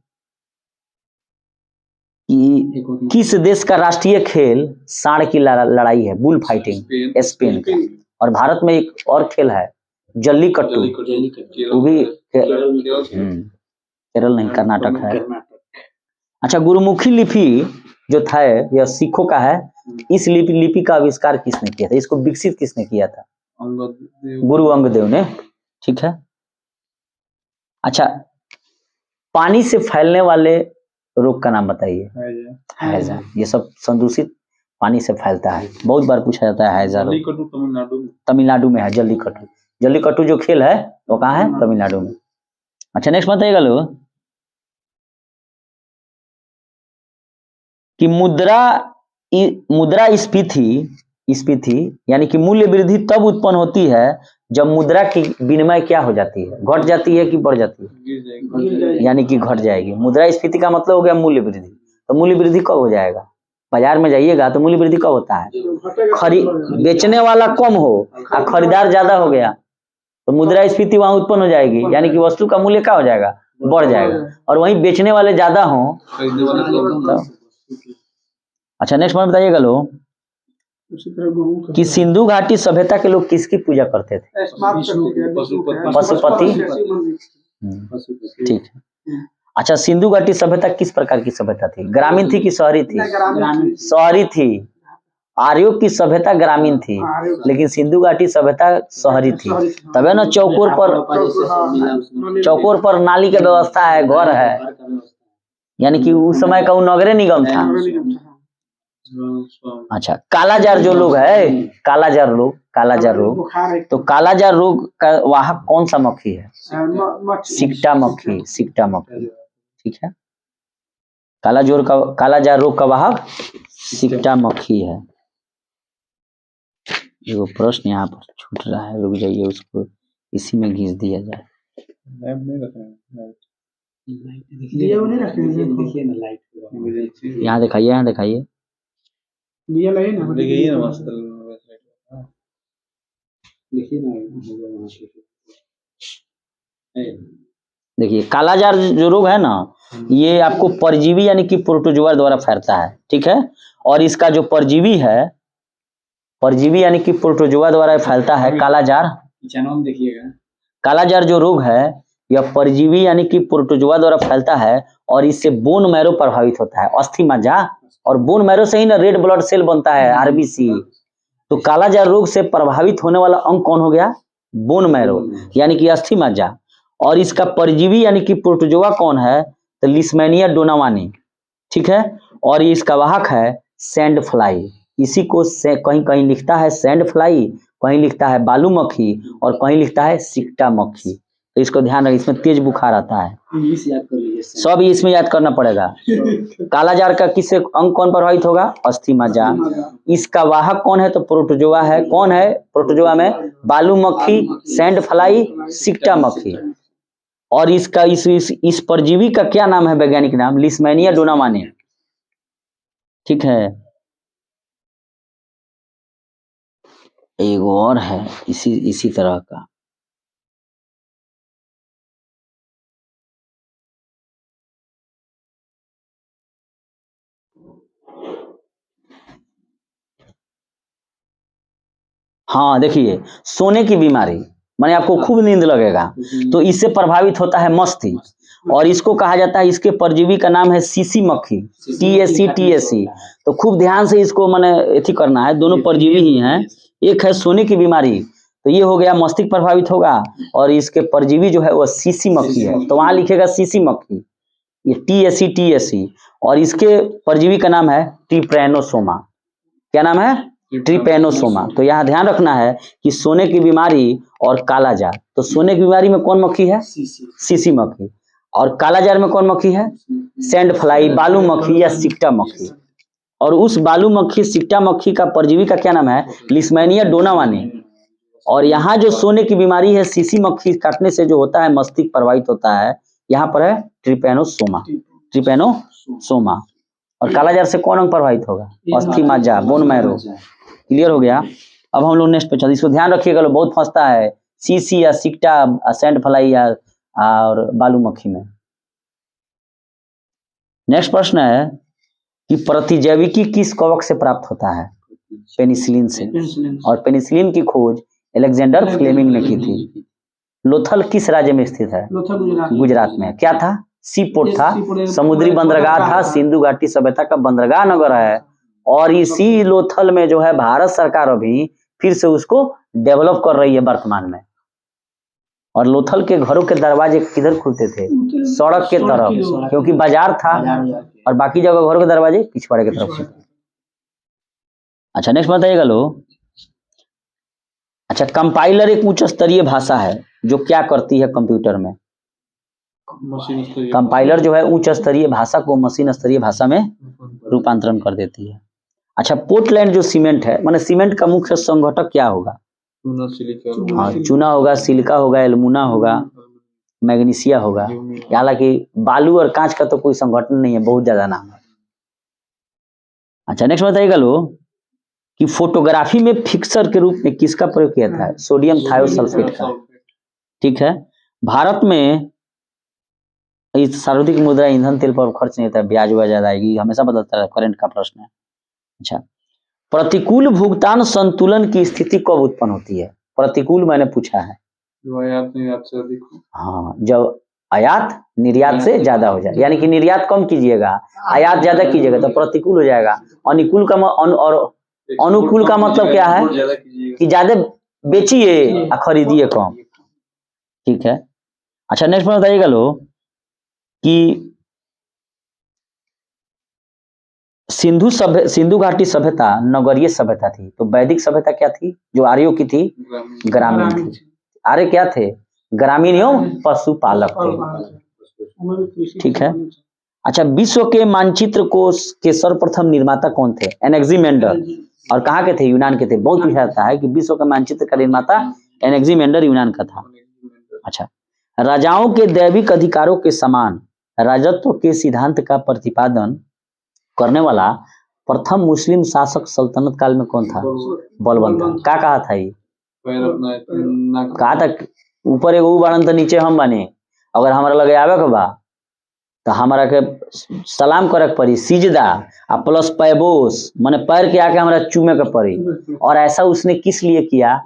कि किस देश का राष्ट्रीय खेल सांड की लड़ाई है? बुल फाइटिंग, स्पेन का। और भारत में एक और खेल है जल्लीकट्टू, वो भी केरल नहीं, कर्नाटक है। अच्छा, गुरुमुखी लिपि जो था यह सिखों का है, इस लिपि का आविष्कार किसने किया था? इसको विकसित किसने किया था? गुरु अंगदेव ने, ठीक है। अच्छा, पानी से फैलने वाले रोग का नाम बताइए। हैजा, ये सब संदूषित पानी से फैलता है, बहुत बार पूछा जाता है हैजा रोग। तमिलनाडु में है जल्लीकट्टू, जल्लीकट्टू जो खेल है वो कहाँ है? तमिलनाडु में। अच्छा नेक्स्ट बताइएगा लोग कि मुद्रास्फीति यानी कि मूल्य वृद्धि तब उत्पन्न होती है जब मुद्रा की विनिमय क्या हो जाती है? घट जाती है कि बढ़ जाती है? यानी कि घट जाएगी। मुद्रास्फीति का मतलब हो गया मूल्य वृद्धि। तो मूल्य वृद्धि कब हो जाएगा? बाजार में जाइएगा तो मूल्य वृद्धि कब होता है? बेचने वाला कम हो और खरीदार ज्यादा हो गया तो मुद्रास्फीति वहां उत्पन्न हो जाएगी, यानी कि वस्तु का मूल्य क्या हो जाएगा? बढ़ जाएगा। और वहीं बेचने वाले ज्यादा हो तो। अच्छा नेक्स्ट पॉइंट बताइएगा लोग कि सिंधु घाटी सभ्यता के लोग किसकी पूजा करते थे? पशुपति, ठीक है। अच्छा, सिंधु घाटी सभ्यता किस प्रकार की सभ्यता थी? ग्रामीण थी कि शहरी थी? शहरी थी। आर्यों की सभ्यता ग्रामीण थी, लेकिन सिंधु घाटी सभ्यता शहरी थी। तबे ना चौकोर पर नाली की व्यवस्था है, घर है, यानी कि उस समय का वो नगरे निगम था। अच्छा, कालाजार जो लोग है, कालाजार रोग, तो कालाजार रोग का वाहक कौन सा मक्खी है? सिकटा मक्खी, ठीक है। कालाजार रोग का वाहक सिकटा मक्खी है। वो प्रश्न यहाँ पर छूट रहा है, रुक जाइए, उसको इसी में घिस दिया जाए। यहाँ दिखाइए, यहाँ दिखाइए, देखिए कालाजार जो रोग है ना, ये आपको परजीवी यानी कि प्रोटोजोआ द्वारा फैलता है, ठीक है। और इसका जो परजीवी है, परजीवी यानी कि प्रोटोजोआ द्वारा फैलता है कालाजार। देखिएगा, कालाजार जो रोग है यह परजीवी यानी कि प्रोटोजोआ द्वारा फैलता है और इससे बोन मैरो प्रभावित होता है, अस्थि मज्जा, और बोन मैरो से ही ना रेड ब्लड सेल बनता है, आरबीसी। तो कालाजार रोग से प्रभावित होने वाला अंग कौन हो गया? बोन मैरो यानी कि अस्थि मज्जा। और इसका परजीवी यानी कि प्रोटोजोआ कौन है? तो लिस्मेनिया डोनावानी, ठीक है। और इसका वाहक है सैंड फ्लाई। इसी को कहीं कहीं लिखता है सैंड फ्लाई, कहीं लिखता है बालू मक्खी और कहीं लिखता है सिक्टा मक्खी। तो इसको ध्यान रखिए, इसमें तेज बुखार आता है, सब इसमें याद करना पड़ेगा। कालाजार का किससे अंग कौन प्रभावित होगा? अस्थि मज्जा। इसका वाहक कौन है? तो प्रोटोजोआ है। कौन है प्रोटोजोआ में? बालू मक्खी, सैंड फ्लाई, सिक्टा मक्खी। और इसका इस परजीवी का क्या नाम है, वैज्ञानिक नाम? लिस्मेनिया डोनावानी, ठीक है। एक और है इसी तरह का, हाँ देखिए, सोने की बीमारी, माने आपको खूब नींद लगेगा, तो इससे प्रभावित होता है मस्तिष्क। और इसको कहा जाता है, इसके परजीवी का नाम है सीसी मक्खी, TSC। तो खूब ध्यान से इसको माने एथी करना है, दोनों परजीवी ही हैं। एक है सोने की बीमारी, तो ये हो गया मस्तिष्क प्रभावित होगा, और इसके परजीवी जो है वो सीसी मक्खी है, तो वहां लिखेगा सीसी मक्खी, ये TSC। और इसके परजीवी का नाम है ट्रिपैनोसोमा। क्या नाम है? ट्रिपैनोसोमा। तो यहाँ ध्यान रखना है कि सोने की बीमारी और कालाजार, तो सोने की बीमारी में कौन मक्खी है? सीसी मक्खी। और कालाजार में कौन मक्खी है? सैंड फ्लाई, बालू मक्खी या सिक्टा मक्खी। और उस बालू मक्खी, सिक्टा मक्खी का परजीवी का क्या नाम है? लिस्मेनिया डोनावानी। और यहाँ जो सोने की बीमारी है, सीसी मक्खी काटने से जो होता है मस्तिष्क प्रभावित होता है, यहाँ पर है ट्रिपैनोसोमा। और कालाजार से कौन अंग प्रभावित होगा? अस्थि मज्जा, बोन मैरो। क्लियर हो गया? अब हम लोग नेक्स्ट पे चलते, इसको ध्यान रखिएगा, लोग बहुत फंसता है सीसी या सिक्टा, सैंड फ्लाई या और बालू मक्खी में। नेक्स्ट प्रश्न है कि प्रतिजैविकी किस कवक से प्राप्त होता है? पेनिसिलिन से। और पेनिसिलिन की खोज अलेक्जेंडर फ्लेमिंग ने की थी। लोथल किस राज्य में स्थित है? गुजरात में। क्या था? सी पोर्ट था, समुद्री बंदरगाह था, सिंधु घाटी सभ्यता का बंदरगाह नगर है। और इसी लोथल में जो है भारत सरकार अभी फिर से उसको डेवलप कर रही है वर्तमान में। और लोथल के घरों के दरवाजे किधर खुलते थे? सड़क के तरफ, क्योंकि बाजार था, और बाकी जगह घरों के दरवाजे पिछवाड़े की तरफ खुलते। अच्छा नेक्स्ट बताइएगा लोग। अच्छा, कंपाइलर एक उच्च स्तरीय भाषा है जो क्या करती है कंप्यूटर में? कंपाइलर जो है उच्च स्तरीय भाषा को मशीन स्तरीय भाषा में रूपांतरण कर देती है। अच्छा, पोर्टलैंड जो सीमेंट है, माने सीमेंट का मुख्य संघटक क्या होगा? हाँ, चूना होगा, सिलिका होगा, एल्युमिना होगा, मैग्नीशिया होगा। हालांकि बालू और कांच का तो कोई संगठन नहीं है, बहुत ज्यादा नाम है। अच्छा नेक्स्ट बताइएगा लोग कि फोटोग्राफी में फिक्सर के रूप में किसका प्रयोग किया था? सोडियम थायोसल्फेट का, ठीक है। भारत में इस सर्वाधिक मुद्रा ईंधन तेल पर खर्च नहीं होता है, ब्याज ज्यादा आएगी, हमेशा बदलता है, करंट का प्रश्न है। अच्छा, प्रतिकूल भुगतान संतुलन की स्थिति कब उत्पन्न होती है? प्रतिकूल मैंने पूछा है, आयात निर्यात से अधिक हो। हाँ, जब आयात निर्यात से ज्यादा हो जाए, यानी कि निर्यात कम कीजिएगा, आयात ज्यादा कीजिएगा तो प्रतिकूल हो जाएगा। अनुकूल का और अनुकूल का मतलब क्या है? कि ज्यादा बेचिए और खरीदिए कम, ठीक है। अच्छा नेक्स्ट बताइएगा लोग कि सिंधु घाटी सभ्यता नगरीय सभ्यता थी, तो वैदिक सभ्यता क्या थी जो आर्यों की थी? ग्रामीण थी। आर्य क्या थे? ग्रामीण एवं पशुपालक थे, ठीक है। अच्छा, विश्व के मानचित्र को के सर्वप्रथम निर्माता कौन थे? एनेक्सिमेंडर। और कहाँ के थे? यूनान के थे। बहुत पूछा जाता है कि विश्व का मानचित्र का निर्माता एनेक्सिमेंडर यूनान का था। अच्छा, राजाओं के दैविक अधिकारों के समान राजत्व के सिद्धांत का प्रतिपादन करने वाला प्रथम मुस्लिम शासक सल्तनत काल में कौन था? बलबन था। क्या कहा था ये? कहा था ऊपर एगो बाड़न तो नीचे हम बने, अगर हमारा लगे आवे के बा तो हमारा के सलाम करे के पड़ी, सिजदा आ प्लस पैबोस, माने पैर के आके हमारा चूमे के पड़ी। और ऐसा उसने किस लिए किया?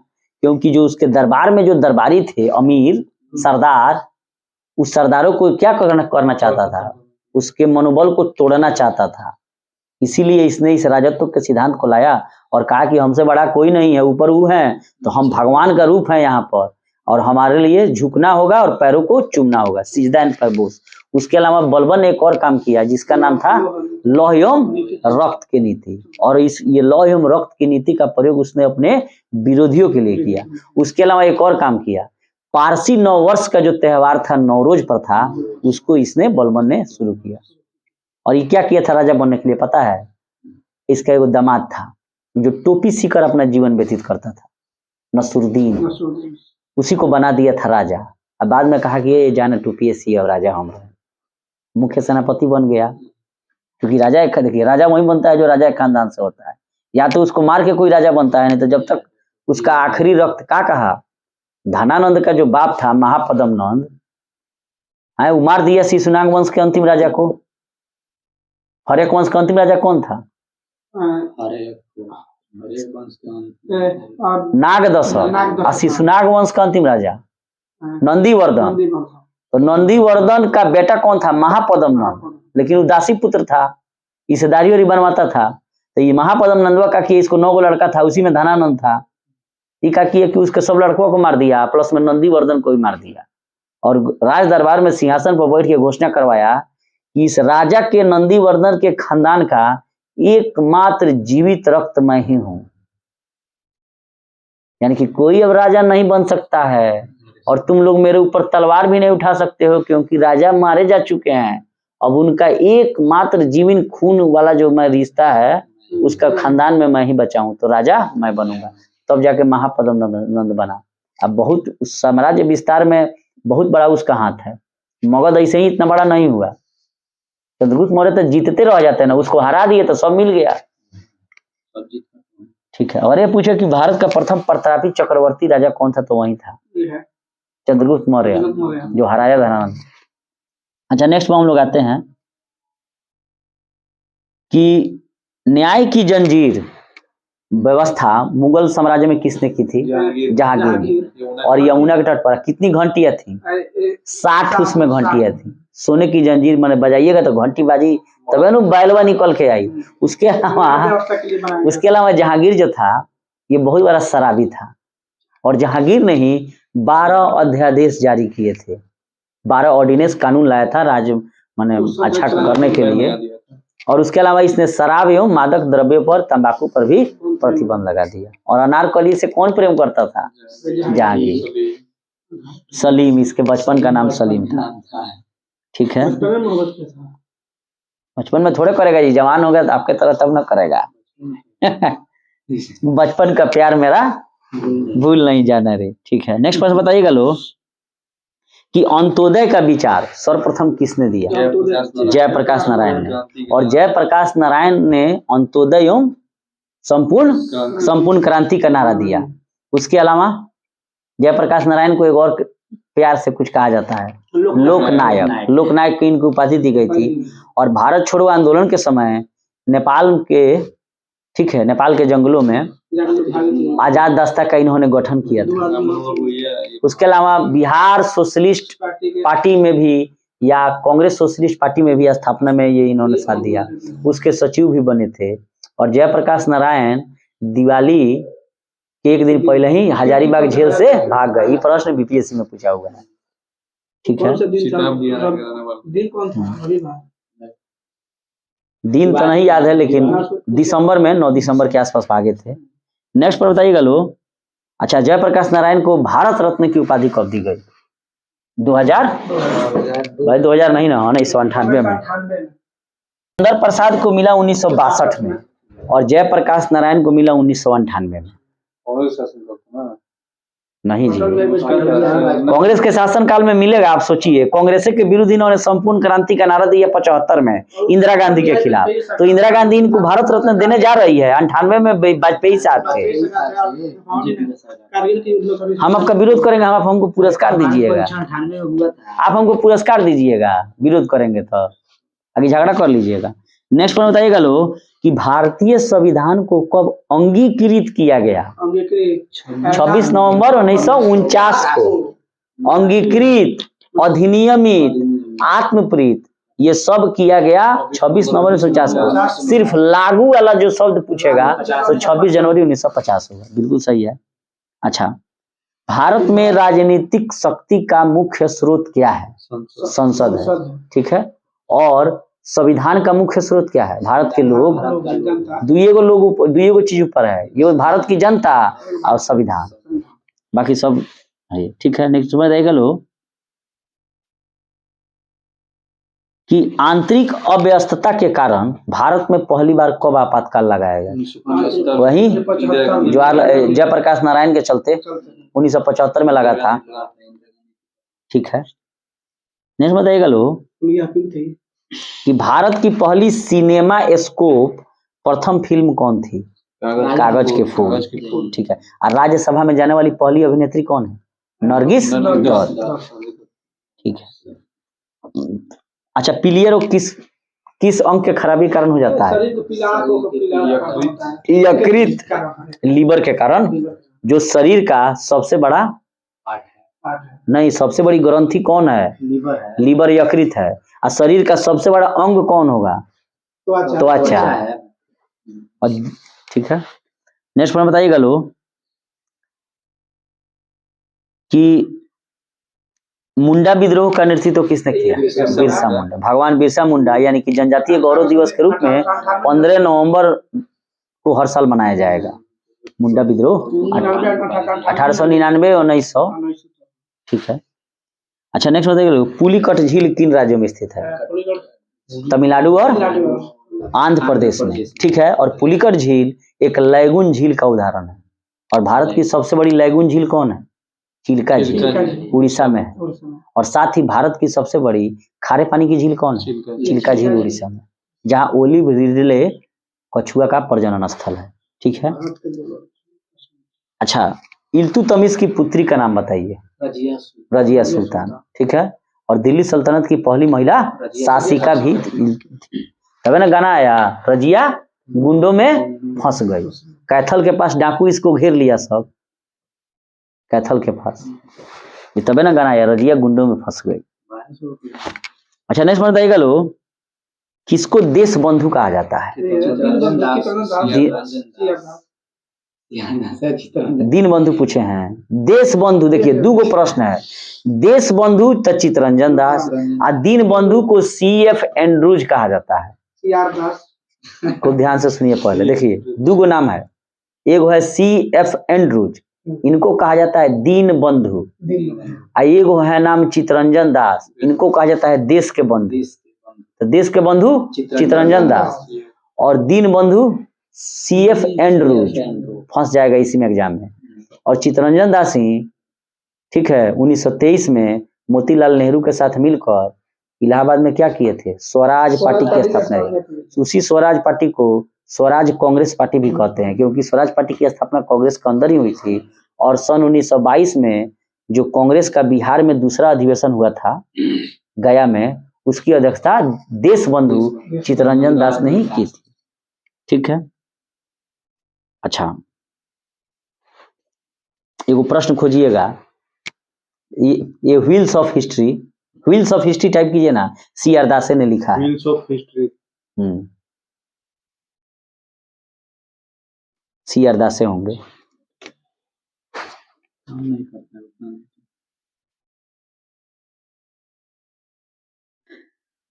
क्योंकि जो उसके दरबार में जो दरबारी थे, अमीर सरदार, उस सरदारों को क्या करना चाहता था? उसके मनोबल को तोड़ना चाहता था। इसीलिए इसने इस राजत्व के सिद्धांत को लाया और कहा कि हमसे बड़ा कोई नहीं है, ऊपर वो है तो हम भगवान का रूप है यहाँ पर, और हमारे लिए झुकना होगा और पैरों को चूमना होगा, सिजदा एंड पैबोस। उसके अलावा बलबन ने एक और काम किया जिसका नाम था लौह एवं रक्त की नीति, और ये लौह एवं रक्त की नीति का प्रयोग उसने अपने विरोधियों के लिए किया। उसके अलावा एक और काम किया, पारसी नववर्ष का जो त्योहार था नवरोज पर था, उसको इसने बलबन ने शुरू किया। और ये क्या किया था राजा बनने के लिए पता है? इसका एक दामाद था जो टोपी सीकर अपना जीवन व्यतीत करता था, नसरुद्दीन, उसी को बना दिया था राजा। अब बाद में कहा कि ये जाने टोपी ऐसी और राजा हम रहे, मुख्य सेनापति बन गया। क्योंकि राजा एक, देखिए राजा वही बनता है जो राजा के खानदान से होता है, या तो उसको मार के कोई राजा बनता है, नहीं तो जब तक उसका आखिरी रक्त का कहा धनानंद का जो बाप था महापदम नंद, वो मार दिया शिशुनाग वंश के अंतिम राजा को। हरेक वंश का अंतिम राजा कौन था? नागदशरथ। और शिशुनाग वंश का अंतिम राजा नंदीवर्धन। तो नंदीवर्धन का बेटा कौन था? महापदम नंद। लेकिन वो दासी पुत्र था, हिस्सेदारी और बनवाता था। तो ये महापदम नंदवा का कि इसको 9 लड़का था, उसी में धनानंद था। ये का किया कि उसके सब लड़कों को मार दिया, प्लस में नंदीवर्धन को भी मार दिया, और राज दरबार में सिंहासन पर बैठ के घोषणा करवाया कि इस राजा के नंदीवर्धन के खानदान का एकमात्र जीवित रक्त मैं ही हूं। यानी कि कोई अब राजा नहीं बन सकता है, और तुम लोग मेरे ऊपर तलवार भी नहीं उठा सकते हो, क्योंकि राजा मारे जा चुके हैं। अब उनका एकमात्र जीवन खून वाला जो मैं रिश्ता है, उसका खानदान में मैं ही बचा हूं, तो राजा मैं बनूंगा। तब जाके महापदम नंद बना। अब बहुत उस साम्राज्य विस्तार में बहुत बड़ा उसका हाथ है। मगध ऐसे ही इतना बड़ा नहीं हुआ, चंद्रगुप्त मौर्य तो जीतते रह जाते हैं ना, उसको हरा दिए तो सब मिल गया। ठीक है। और ये पूछे कि भारत का प्रथम प्रतापी चक्रवर्ती राजा कौन था? तो वही था चंद्रगुप्त मौर्य, जो हराया धनानंद। अच्छा, नेक्स्ट में हम लोग आते हैं कि न्याय की जंजीर व्यवस्था मुगल साम्राज्य में किसने की थी? जहांगीर। और यमुना के तट पर कितनी घंटियां थी? 60 उसमें घंटियां थी। सोने की जंजीर मैंने बजाइएगा तो घंटी बाजी, तब ना बैलवा निकल के आई। उसके अलावा जहांगीर जो था ये बहुत बड़ा शराबी था, और जहांगीर ने ही 12 अध्यादेश जारी किए थे, 12 ऑर्डिनेंस कानून लाया था राज्य माने अच्छा करने के लिए। और उसके अलावा इसने शराब एवं मादक द्रव्यों पर, तंबाकू पर भी प्रतिबंध लगा दिया। और अनारकली से कौन प्रेम करता था? जहांगीर। सलीम, इसके बचपन का नाम सलीम था। ठीक है। बचपन में थोड़े करेगा जी, जवान हो गया तो आपके तरह तब न करेगा। बचपन का प्यार मेरा भूल नहीं जाना रे। ठीक है। नेक्स्ट प्रश्न बताइएगा लोग कि अंत्योदय का विचार सर्वप्रथम किसने दिया? जयप्रकाश नारायण ने। और जयप्रकाश नारायण ने अंत्योदय एवं संपूर्ण क्रांति का नारा दिया। उसके अलावा जयप्रकाश नारायण को एक और प्यार से कुछ कहा जाता है, लोकनायक। लोकनायक की इनको उपाधि दी गई थी। और भारत छोड़ो आंदोलन के समय नेपाल के, ठीक है, नेपाल के जंगलों में आजाद दस्ता का इन्होंने गठन किया था। उसके अलावा बिहार सोशलिस्ट पार्टी में भी या कांग्रेस सोशलिस्ट पार्टी में भी स्थापना में ये इन्होंने साथ दिया, उसके सचिव भी बने थे। और जयप्रकाश नारायण दिवाली के एक दिन पहले ही हजारीबाग जेल से भाग गए। ये प्रश्न बीपीएससी में पूछा हुआ है। ठीक है। दिन तो नहीं याद है, लेकिन दिसंबर में 9 दिसंबर के आसपास भागे थे। नेक्स्ट पर बताइएगा लोग। अच्छा, जयप्रकाश नारायण को भारत रत्न की उपाधि कब दी गई? 2000 भाई 2000 नहीं ना, 1998 में। सुंदर प्रसाद को मिला 1962 में, और जयप्रकाश नारायण को मिला 1998 में। नहीं जी, कांग्रेस के शासनकाल में मिलेगा। आप सोचिए, कांग्रेस के विरुद्ध इन्होंने संपूर्ण क्रांति का नारा दिया 75 में इंदिरा गांधी के खिलाफ। तो इंदिरा गांधी इनको भारत रत्न देने जा रही है। 98 में वाजपेयी साहब थे। हम आपका विरोध करेंगे, आप हमको पुरस्कार दीजिएगा। आप हमको पुरस्कार दीजिएगा, विरोध करेंगे तो आगे झगड़ा कर लीजिएगा। नेक्स्ट पॉइंट बताइएगा लोग कि भारतीय संविधान को कब अंगीकृत किया गया? 26 नवंबर 1949 को अंगीकृत, अधिनियमित, आत्मप्रीत, ये सब किया गया 26 नवंबर 1949 को। सिर्फ लागू वाला जो शब्द पूछेगा तो 26 जनवरी 1950 होगा। बिल्कुल सही है। अच्छा, भारत में राजनीतिक शक्ति का मुख्य स्रोत क्या है? संसद है, ठीक है। और संविधान का मुख्य स्रोत क्या है? भारत के लोग। दुइगो चीज ऊपर है, ये भारत की जनता और संविधान, बाकी सब है, ठीक है। नेक्स्ट बताइएगा लोग कि आंतरिक अव्यवस्था के कारण भारत में पहली बार कब आपातकाल लगाया गया? वही जयप्रकाश नारायण के चलते 1975 में लगा था, ठीक है। नेक्स्ट बताइएगा लोग कि भारत की पहली सिनेमा स्कोप प्रथम फिल्म कौन थी? कागज के फूल, ठीक है। और राज्यसभा में जाने वाली पहली अभिनेत्री कौन है? नरगिस दत्त, ठीक है। अच्छा, पीलियर किस अंग के खराबी के कारण हो जाता है? यकृत, लीवर के कारण। जो शरीर का सबसे बड़ा नहीं, सबसे बड़ी ग्रंथि कौन है? लीवर, यकृत है। और शरीर का सबसे बड़ा अंग कौन होगा? त्वचा, ठीक है। नेक्स्ट पॉइंट बताइएगा लोग कि मुंडा विद्रोह का नेतृत्व किसने किया? बिरसा मुंडा। भगवान बिरसा मुंडा, यानी कि जनजातीय गौरव दिवस के रूप में 15 नवंबर को हर साल मनाया जाएगा। मुंडा विद्रोह 1899 और 1900, ठीक है। अच्छा, नेक्स्ट बताइए, पुलिकट झील किन राज्यों में स्थित है? तमिलनाडु और आंध्र प्रदेश में, ठीक है। और पुलिकट झील एक लैगून झील का उदाहरण है। और भारत की सबसे बड़ी लैगून झील कौन है? चिल्का झील, उड़ीसा में है। और साथ ही भारत की सबसे बड़ी खारे पानी की झील कौन है? चिल्का झील, उड़ीसा में, जहाँ ओलिव रिडले कछुआ का प्रजनन स्थल है, ठीक है। अच्छा, इल्तुतमिश की पुत्री का नाम बताइए। रजिया सुल्तान, ठीक है। और दिल्ली सल्तनत की पहली महिला शासिका भी तब ना गाना आया, रजिया गुंडों में फंस गई। कैथल के पास डाकू इसको घेर लिया, सब कैथल के पास, ये तबे ना गाना आया, रजिया गुंडों में फंस गई। अच्छा, नेक्स्ट बताइएगा लोग, किसको देश बंधु कहा जाता है? दीन बंधु पूछे हैं। देश बंधु, देखिए दूगो प्रश्न है। देश बंधु तो चित्तरंजन दास, और दीन बंधु को CF एंड्रूज कहा जाता है। को ध्यान से सुनिए पहले, देखिए दूगो नाम है। एक है CF एंड्रूज, इनको कहा जाता है दीन बंधु। और एगो है नाम चित्तरंजन दास, इनको कहा जाता है देश के बंधु। तो देश के बंधु चित्तरंजन दास और दीन बंधु CF एंड्रूज, फंस जाएगा इसी में एग्जाम में। और चित्तरंजन दास ही, ठीक है, 1923 में मोतीलाल नेहरू के साथ मिलकर इलाहाबाद में क्या किए थे? स्वराज पार्टी की स्थापना। उसी स्वराज पार्टी को स्वराज कांग्रेस पार्टी भी कहते हैं, क्योंकि स्वराज पार्टी की स्थापना कांग्रेस के अंदर ही हुई थी। और सन 1922 में जो कांग्रेस का बिहार में दूसरा अधिवेशन हुआ था गया में, उसकी अध्यक्षता देश बंधु चित्तरंजन दास ने ही की थी, ठीक है। अच्छा, एगो प्रश्न खोजिएगा, ये व्हील्स ऑफ हिस्ट्री टाइप कीजिए ना, CR दासे ने लिखा है। व्हील्स ऑफ हिस्ट्री, CR दासे होंगे।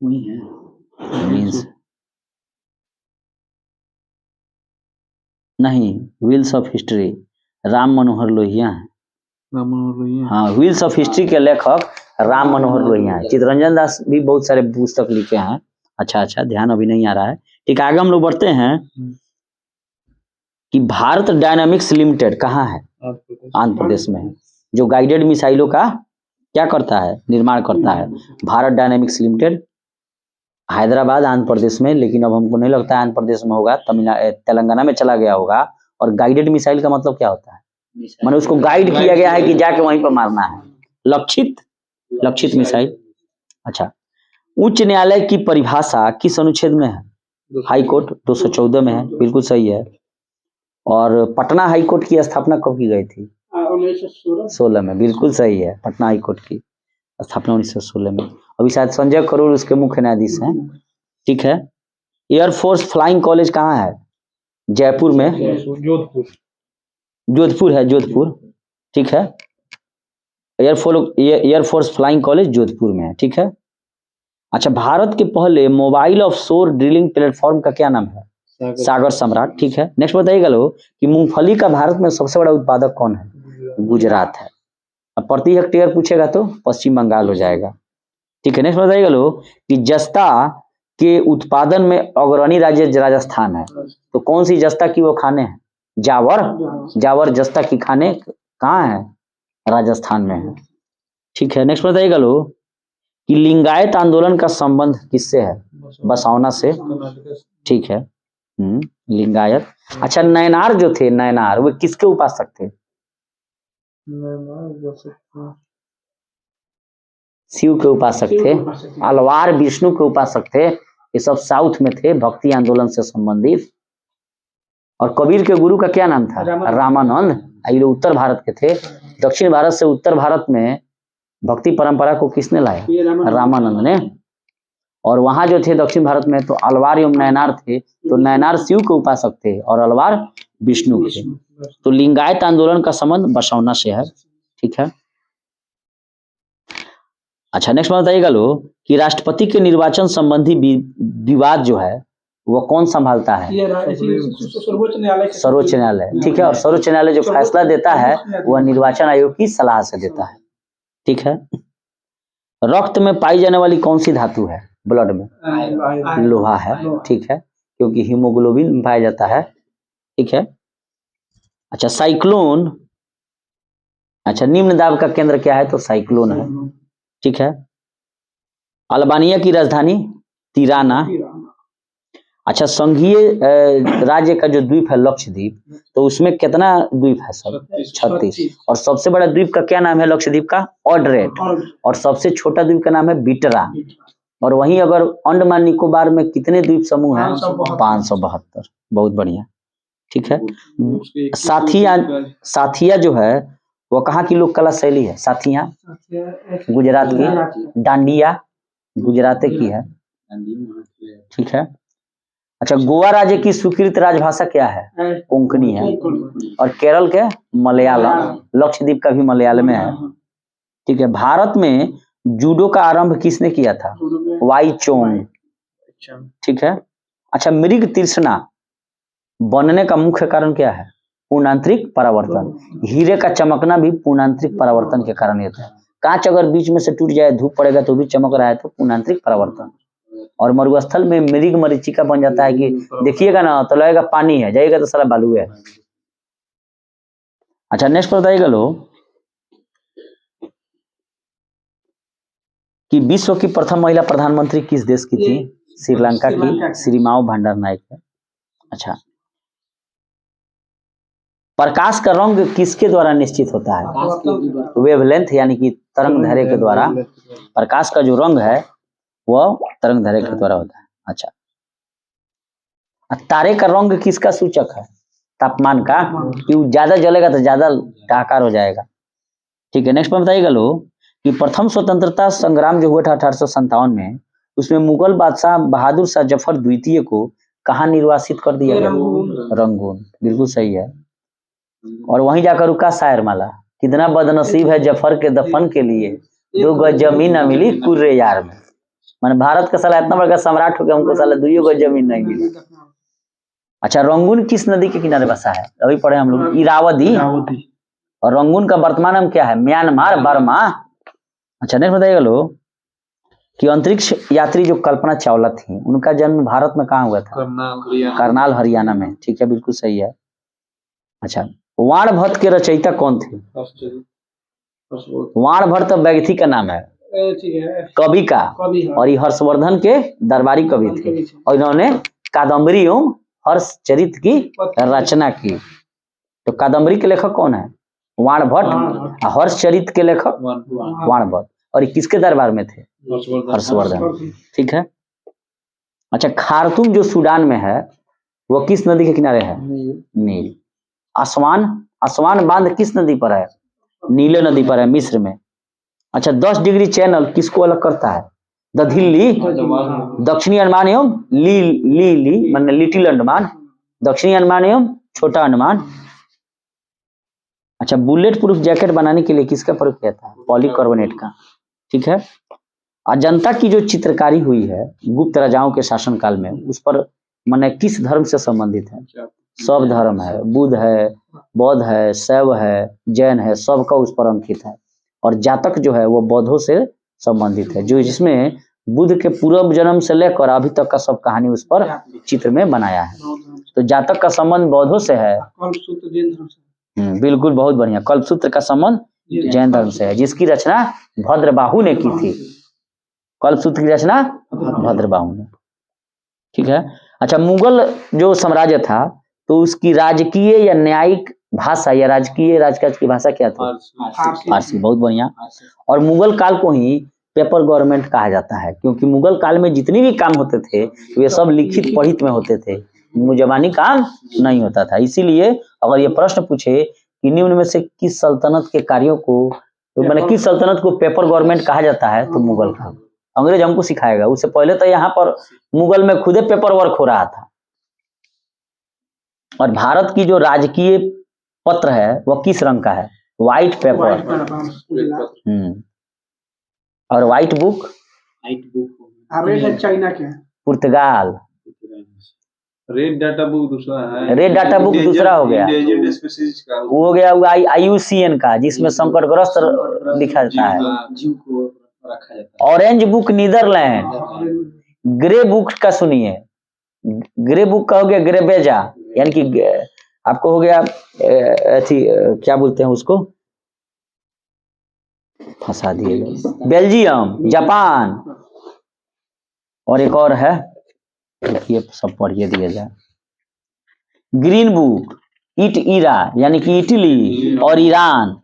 वही है मींस नहीं, wheels of history Ram Manohar Lohia है। हाँ, व्हील्स ऑफ हिस्ट्री के लेखक राम मनोहर लोहिया है। चित्तरंजन दास भी बहुत सारे पुस्तक लिखे हैं। अच्छा, ध्यान अभी नहीं आ रहा है, ठीक है। आगे हम लोग बढ़ते हैं कि भारत डायनामिक्स लिमिटेड कहाँ है? आंध्र प्रदेश में है, जो गाइडेड मिसाइलों का क्या करता है? निर्माण करता है। भारत डायनामिक्स लिमिटेड हैदराबाद आंध्र प्रदेश में, लेकिन अब हमको नहीं लगता है आंध्र प्रदेश में होगा, तेलंगाना में चला गया होगा। और गाइडेड मिसाइल का मतलब क्या होता है? माने उसको गाइड किया गया है कि जाके वहीं पर मारना है, लक्षित मिसाइल। अच्छा, उच्च न्यायालय की परिभाषा किस अनुच्छेद में है? हाई कोर्ट 214 में है, बिल्कुल सही है। और पटना हाई कोर्ट की स्थापना कब की गई थी? 1916 में, बिल्कुल सही है। पटना हाई कोर्ट की स्थापना 1916 में। अभी शायद संजय करोल उसके मुख्य न्यायाधीश हैं। ठीक है। एयरफोर्स फ्लाइंग कॉलेज कहाँ है? जयपुर में। जोधपुर है, जोधपुर। ठीक है। एयरफोर्स फ्लाइंग कॉलेज जोधपुर में है। ठीक है। अच्छा, भारत के पहले मोबाइल ऑफ शोर ड्रिलिंग प्लेटफॉर्म का क्या नाम है? सागर सम्राट। ठीक है। नेक्स्ट बताइएगा लोग कि मूंगफली का भारत में सबसे बड़ा उत्पादक कौन है? गुजरात है। अब प्रति हेक्टेयर पूछेगा तो पश्चिम बंगाल हो जाएगा। ठीक है। नेक्स्ट बताइएगा लोग कि जस्ता के उत्पादन में अग्रणी राज्य राजस्थान है, तो कौन सी जस्ता की वो खाने हैं? जावर जस्ता की खाने कहाँ है? राजस्थान में है। ठीक है। नेक्स्ट बताइएगा लोग कि लिंगायत आंदोलन का संबंध किससे है? बसौना से। ठीक है। लिंगायत। अच्छा, नयनार जो थे, नयनार वो किसके उपासक थे? शिव के उपासक थे। अलवार विष्णु के उपासक थे। ये सब साउथ में थे, भक्ति आंदोलन से संबंधित। और कबीर के गुरु का क्या नाम था? रामानंद। ये उत्तर भारत के थे। दक्षिण भारत से उत्तर भारत में भक्ति परंपरा को किसने लाया? रामानंद ने। और वहां जो थे दक्षिण भारत में, तो अलवार एवं नयनार थे, तो नयनार शिव के उपासक थे और अलवार विष्णु के। तो लिंगायत आंदोलन का संबंध बसौना से है। ठीक है। अच्छा, नेक्स्ट बताइएगा लोग कि राष्ट्रपति के निर्वाचन संबंधी विवाद जो है वो कौन संभालता है? सर्वोच्च न्यायालय। ठीक है। और सर्वोच्च न्यायालय जो फैसला देता है वह निर्वाचन आयोग की सलाह से देता है। ठीक है। रक्त में पाई जाने वाली कौन सी धातु है? ब्लड में लोहा है। ठीक है, क्योंकि हीमोग्लोबिन पाया जाता है। ठीक है। अच्छा, साइक्लोन। अच्छा, निम्न दाब का केंद्र क्या है? तो साइक्लोन है। ठीक है। अल्बानिया की राजधानी तिराना। अच्छा, संघीय राज्य का जो द्वीप है लक्षद्वीप, तो उसमें कितना द्वीप है? सब 36। और सबसे बड़ा द्वीप का क्या नाम है लक्षद्वीप का? ऑड्रेट। और सबसे छोटा द्वीप का नाम है बिटरा। और वहीं अगर अंडमान निकोबार में कितने द्वीप समूह हैं? 572। बहुत बढ़िया। ठीक है। साथिया जो है वो कहाँ की लोक कला शैली है? साथिया गुजरात की। डांडिया गुजरात की है। ठीक है। अच्छा, गोवा राज्य की स्वीकृत राजभाषा क्या है? कोंकणी है। और केरल के मलयालम। लक्षद्वीप का भी मलयालम में है। ठीक है। भारत में जूडो का आरंभ किसने किया था? वाई चोंग। ठीक है। अच्छा, मृग तृष्णा बनने का मुख्य कारण क्या है? पूर्णांतरिक परावर्तन। हीरे का चमकना भी पूर्णांतरिक परावर्तन के कारण होता है। कांच अगर बीच में से टूट जाए, धूप पड़ेगा तो भी चमक रहा है, तो पूर्णांतरिक परावर्तन। और मरुस्थल में मृग मरीचिका बन जाता है कि देखिएगा ना तो लगेगा पानी है, जाइएगा तो सारा बालू है। अच्छा, नेक्स्ट बताइएगा लोग कि विश्व की प्रथम महिला प्रधानमंत्री किस देश की थी? श्रीलंका की श्रीमाओ भंडारनायक है। अच्छा, प्रकाश का रंग किसके द्वारा निश्चित होता है? वेवलेंथ यानी कि तरंग दैर्घ्य के द्वारा। प्रकाश का जो रंग है वह तरंग दैर्घ्य के द्वारा होता है। अच्छा, तारे का रंग किसका सूचक है? तापमान का, कि ज्यादा जलेगा तो ज्यादा आकार हो जाएगा। ठीक है। नेक्स्ट में बताइएगा लोग कि प्रथम स्वतंत्रता संग्राम जो हुआ था 1857 में, उसमें मुगल बादशाह बहादुर शाह जफर द्वितीय को कहाँ निर्वासित कर दिया गया? रंगून। बिल्कुल सही है। और वहीं जाकर रुका शायर माला, कितना बदनसीब है जफर के दफन के लिए 2 गज जमीन न मिली कुर्रे यार में। मैंने भारत का साला इतना बड़ा सम्राट हो गया, हमको साला 2 गज जमीन नहीं मिली। अच्छा, रंगून किस नदी के किनारे बसा है? अभी पढ़े हम लोग, इरावदी। और रंगून का वर्तमान नाम क्या है? Myanmar, Burma. अच्छा, नेक्स्ट बताइएगा लोग कि अंतरिक्ष यात्री जो कल्पना चावला थी, उनका जन्म भारत में कहाँ हुआ था? करनाल हरियाणा में। ठीक है, बिल्कुल सही है। अच्छा, वाणभट्ट के रचयिता कौन थे? वाणभट्ट तो व्यक्ति का नाम है, कवि का, और ये हर्षवर्धन के दरबारी कवि थे और इन्होंने कादम्बरी एवं हर्षचरित की रचना की। तो कादम्बरी के लेखक कौन है? वाणभट्ट। हर्षचरित के लेखक वाणभट्ट। और ये किसके दरबार में थे? हर्षवर्धन। ठीक है। अच्छा, खार्तूम जो सूडान में है वो किस नदी के किनारे है? नील। असवान बांध किस नदी पर है? नीले नदी पर है, मिस्र में। अच्छा, 10 डिग्री चैनल किसको अलग करता है? दिल्ली, दक्षिणी अंडमान एवं ली माने लिटिल अंडमान, दक्षिणी अंडमान एवं छोटा अंडमान। अच्छा, बुलेट प्रूफ जैकेट बनाने के लिए किसका प्रयोग किया था? पॉलीकार्बोनेट का। ठीक है। अजंता की जो चित्रकारी हुई है गुप्त राजाओं के शासनकाल में, उस पर माने किस धर्म से संबंधित है? सब धर्म है, बुद्ध है, बौद्ध है, शैव है, जैन है, सबका उस पर अंकित है। और जातक जो है वो बौद्धों से संबंधित है, जो जिसमें बुद्ध के पूर्व जन्म से लेकर अभी तक का सब कहानी उस पर चित्र में बनाया है। तो जातक का संबंध बौद्धों से है। बिल्कुल, बहुत बढ़िया। कल्पसूत्र का संबंध जैन धर्म से है, जिसकी रचना भद्रबाहु ने की थी। कल्पसूत्र की रचना भद्रबाहु ने। ठीक है। अच्छा, मुगल जो साम्राज्य था तो उसकी राजकीय या न्यायिक भाषा या राजकीय राजकाज की भाषा क्या थी? फारसी। बहुत बढ़िया। और मुगल काल को ही पेपर गवर्नमेंट कहा जाता है, क्योंकि मुगल काल में जितने भी काम होते थे वे सब लिखित पढ़ित में होते थे, मुजबानी काम नहीं होता था। इसीलिए अगर ये प्रश्न पूछे कि निम्न में से किस सल्तनत के कार्यों को मैंने किस सल्तनत को पेपर गवर्नमेंट कहा जाता है, तो मुगल का। अंग्रेज हमको सिखाएगा, उससे पहले तो यहाँ पर मुगल में खुदे पेपर वर्क हो रहा था। और भारत की जो राजकीय पत्र है वह किस रंग का है? White paper. और व्हाइट बुक चाइना के, पुर्तगाल। रेड डाटा बुक दूसरा है। रेड डाटा बुक दूसरा हो गया, वो हो गया IUCN का, जिसमें संकटग्रस्त लिखा जाता है। Orange book Netherlands. Grey book का सुनिए, ग्रे बुक का हो गया ग्रेबेजा, यानी कि आपको हो गया क्या बोलते हैं उसको, फंसा दिए। Belgium, Japan. और एक और है, ये सब पढ़िए दिया जाए। ग्रीन बुक इट ईरा, यानी कि इटली और ईरान।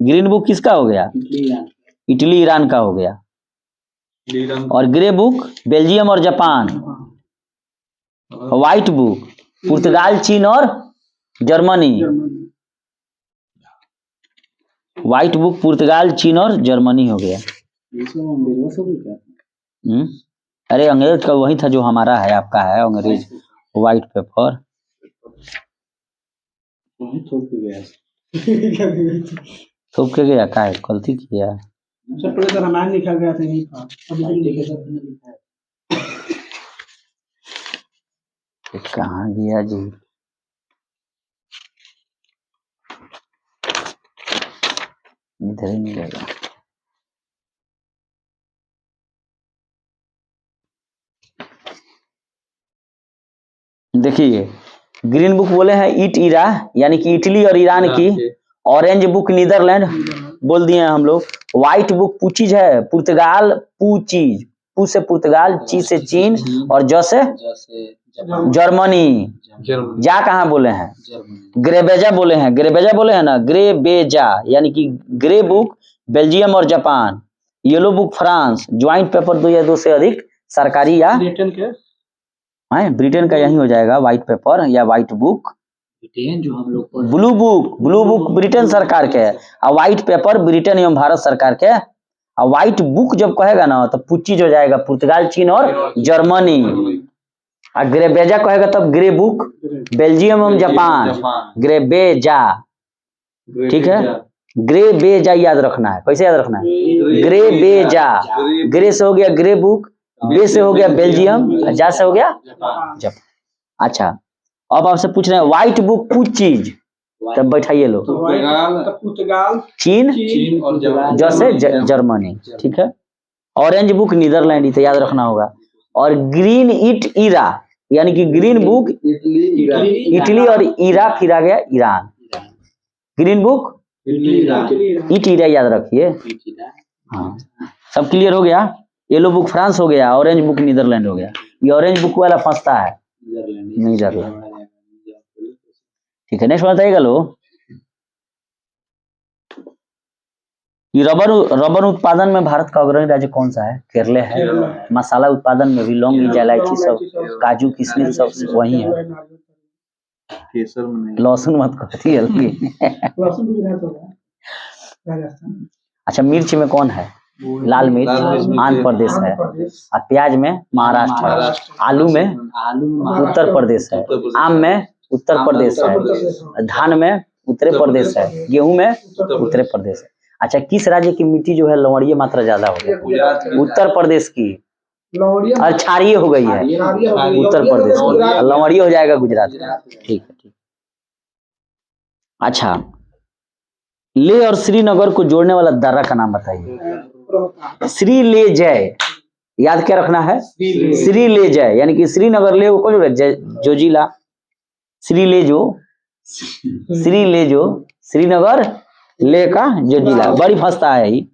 ग्रीन बुक किसका हो गया? इटली ईरान का हो गया। और ग्रे बुक बेल्जियम और जापान। व्हाइट बुक पुर्तगाल, चीन और जर्मनी। व्हाइट बुक पुर्तगाल, चीन और जर्मनी हो गया। अरे अंग्रेज का वही था जो हमारा है, आपका है अंग्रेज व्हाइट पेपर। थोप के गया का है, गलती किया सब पहले तो रामायण लिखा गया था यही था, अभी तक लिखा है। कहाँ गया जी? इधर ही मिलेगा। देखिए, ग्रीन बुक बोले हैं इट ईरा, यानी कि इटली और ईरान की। ऑरेंज बुक नीदरलैंड बोल दिए हम लोग। व्हाइट बुक पूचीज है, पुर्तगाल, पूचीज, पू से पुर्तगाल, ची से चीन और ज से जर्मनी। जा कहाँ बोले हैं? ग्रेबेजा बोले हैं, ग्रेबेजा बोले हैं ना, ग्रेबेजा, यानी कि ग्रे बुक बेल्जियम और Japan. Yellow book France. Joint paper 2 या 2 से अधिक सरकारी या ब्रिटेन का यही हो जाएगा व्हाइट पेपर या व्हाइट बुक। ब्रिटेन जो हम लोग ब्लू बुक ब्रिटेन सरकार के, और व्हाइट पेपर ब्रिटेन एवं भारत सरकार के। और व्हाइट बुक जब कहेगा ना तो पूची हो जाएगा पुर्तगाल, चीन और जर्मनी। और ग्रेबेजा कहेगा तब ग्रे बुक बेल्जियम एवं जापान। ग्रेबेजा, ठीक है। ग्रेबेजा याद रखना है। कैसे याद रखना है? ग्रेबेजा। ग्रे से हो गया ग्रे बुक, बे से हो गया बेल्जियम, जा से हो गया जापान। अच्छा, अब आपसे पूछ रहे हैं व्हाइट बुक कुछ चीज, तब बैठाइए लोग। पुर्तगाल, चीन और जैसे जर्मनी, ठीक है। ऑरेंज बुक नीदरलैंड, तो याद रखना होगा। और ग्रीन इट ईरा, यानी कि ग्रीन बुक इटली और ईरा, फिर आ गया ईरान। ग्रीन बुक ईटीरा याद रखिए। हाँ, सब क्लियर हो गया। येलो बुक फ्रांस हो गया, ऑरेंज बुक नीदरलैंड हो गया। ये ऑरेंज बुक वाला फंसता है नीदरलैंड। ठीक है, नेक्स्ट बताइएगा लो। ये रबर उत्पादन में भारत का अग्रणी राज्य कौन सा है? केरल है। मसाला उत्पादन में भी लौंग, इलायची, सब काजू किशमिश सब वही है। केसर में लहसुन मत कहती हल्की। अच्छा, मिर्च में कौन है? लाल मिर्च आंध्र प्रदेश है। और प्याज में महाराष्ट्र है। आलू में उत्तर प्रदेश है। आम में उत्तर प्रदेश है। धान में उत्तर प्रदेश है। गेहूं में उत्तर प्रदेश है। अच्छा, किस राज्य की मिट्टी जो है लवणीय मात्रा ज्यादा हो गई? उत्तर प्रदेश की। और क्षारीय हो गई है उत्तर प्रदेश की, लवणीय हो जाएगा गुजरात का। ठीक है, ठीक। अच्छा, लेह और श्रीनगर को जोड़ने वाला दर्रा का नाम बताइए। श्री ले जय, याद क्या रखना है? श्री ले जय, यानी कि श्रीनगर ले को जो जिला श्री ले जो श्रीनगर ले का जो जिला, बड़ी फंसता है ही।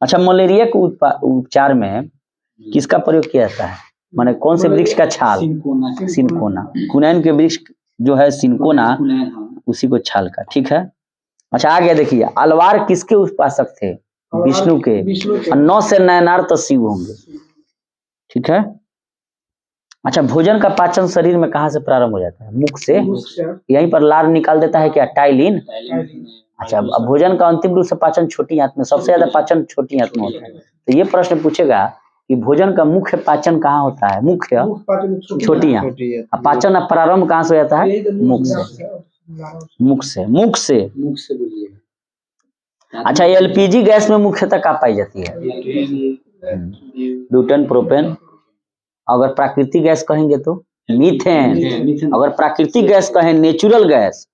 अच्छा, मलेरिया के उपचार में किसका प्रयोग किया जाता है? माने कौन से वृक्ष का छाल? सिनकोना। कुनैन के वृक्ष जो है सिनकोना, उसी को छाल का। ठीक है। अच्छा, आगे देखिए, अलवार किसके उपासक थे? विष्णु के। 9 से नयनार तो शिव होंगे। ठीक है। अच्छा, भोजन का पाचन शरीर में कहाँ से प्रारंभ हो जाता है? मुख से। यहीं पर लार निकाल देता है क्या? टाइलिन। अच्छा, अब भोजन का अंतिम रूप से पाचन छोटी आंत में, सबसे ज्यादा पाचन छोटी आंत में होता है। तो ये प्रश्न पूछेगा कि भोजन का मुख्य पाचन कहाँ होता है? मुख्य छोटी आंत। पाचन प्रारंभ कहाँ से हो जाता है? मुख से। मुख से बोलिए। अच्छा, एलपीजी गैस में मुख्यतः क्या पाई जाती है? Butane, propane. अगर प्राकृतिक गैस कहेंगे तो मीथेन। अगर प्राकृतिक गैस कहें, नेचुरल गैस,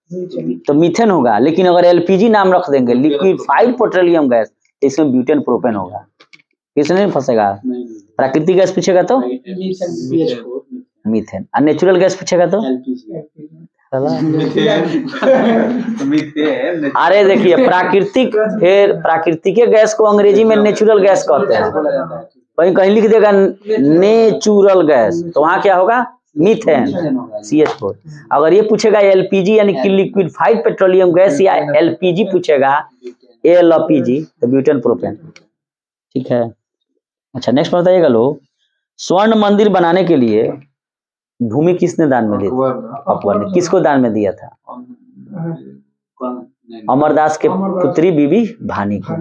तो मीथेन होगा। लेकिन अगर एलपीजी नाम रख देंगे, लिक्विफाइड पेट्रोलियम गैस, तो इसमें ब्यूटेन, प्रोपेन होगा। किसने नहीं फंसेगा? प्राकृतिक गैस पूछेगा तो मीथेन, और नेचुरल गैस पूछेगा तो अरे देखिए, प्राकृतिक गैस को अंग्रेजी में नेचुरल गैस कहते हैं। कहीं कहीं लिख देगा नेचुरल गैस, तो वहां क्या होगा? Methane, CH4। अगर ये पूछेगा एलपीजी यानी कि लिक्विफाइड पेट्रोलियम गैस, या एलपीजी पूछेगा एलपीजी, तो ब्यूटेन, प्रोपेन। ठीक है। अच्छा, नेक्स्ट बताइएगा लो। स्वर्ण मंदिर बनाने के लिए भूमि किसने दान में दी थी? अकबर ने। किसको दान में दिया था? अमरदास के पुत्री बीबी भानी को।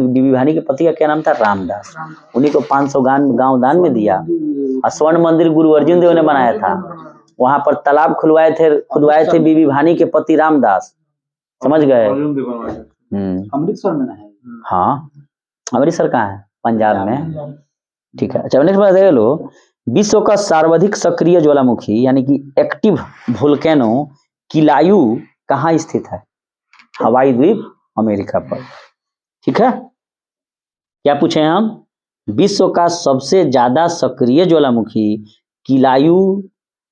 बीबी भानी के पति का क्या नाम था? रामदास। उन्हीं को 500 गांव दान में दिया। और स्वर्ण मंदिर गुरु अर्जुन देव ने बनाया था। वहां पर तालाब खुदवाए थे बीबी भानी के पति रामदास। समझ गए? अमृतसर में है। हाँ, अमृतसर कहाँ है? पंजाब में। ठीक है। अच्छा, नेक्स्ट बताइए लो। विश्व का सर्वाधिक सक्रिय ज्वालामुखी यानी कि एक्टिव वोल्केनो किलायू कहाँ स्थित है? हवाई द्वीप, अमेरिका पर। ठीक है। क्या पूछे हम? विश्व का सबसे ज्यादा सक्रिय ज्वालामुखी किलायू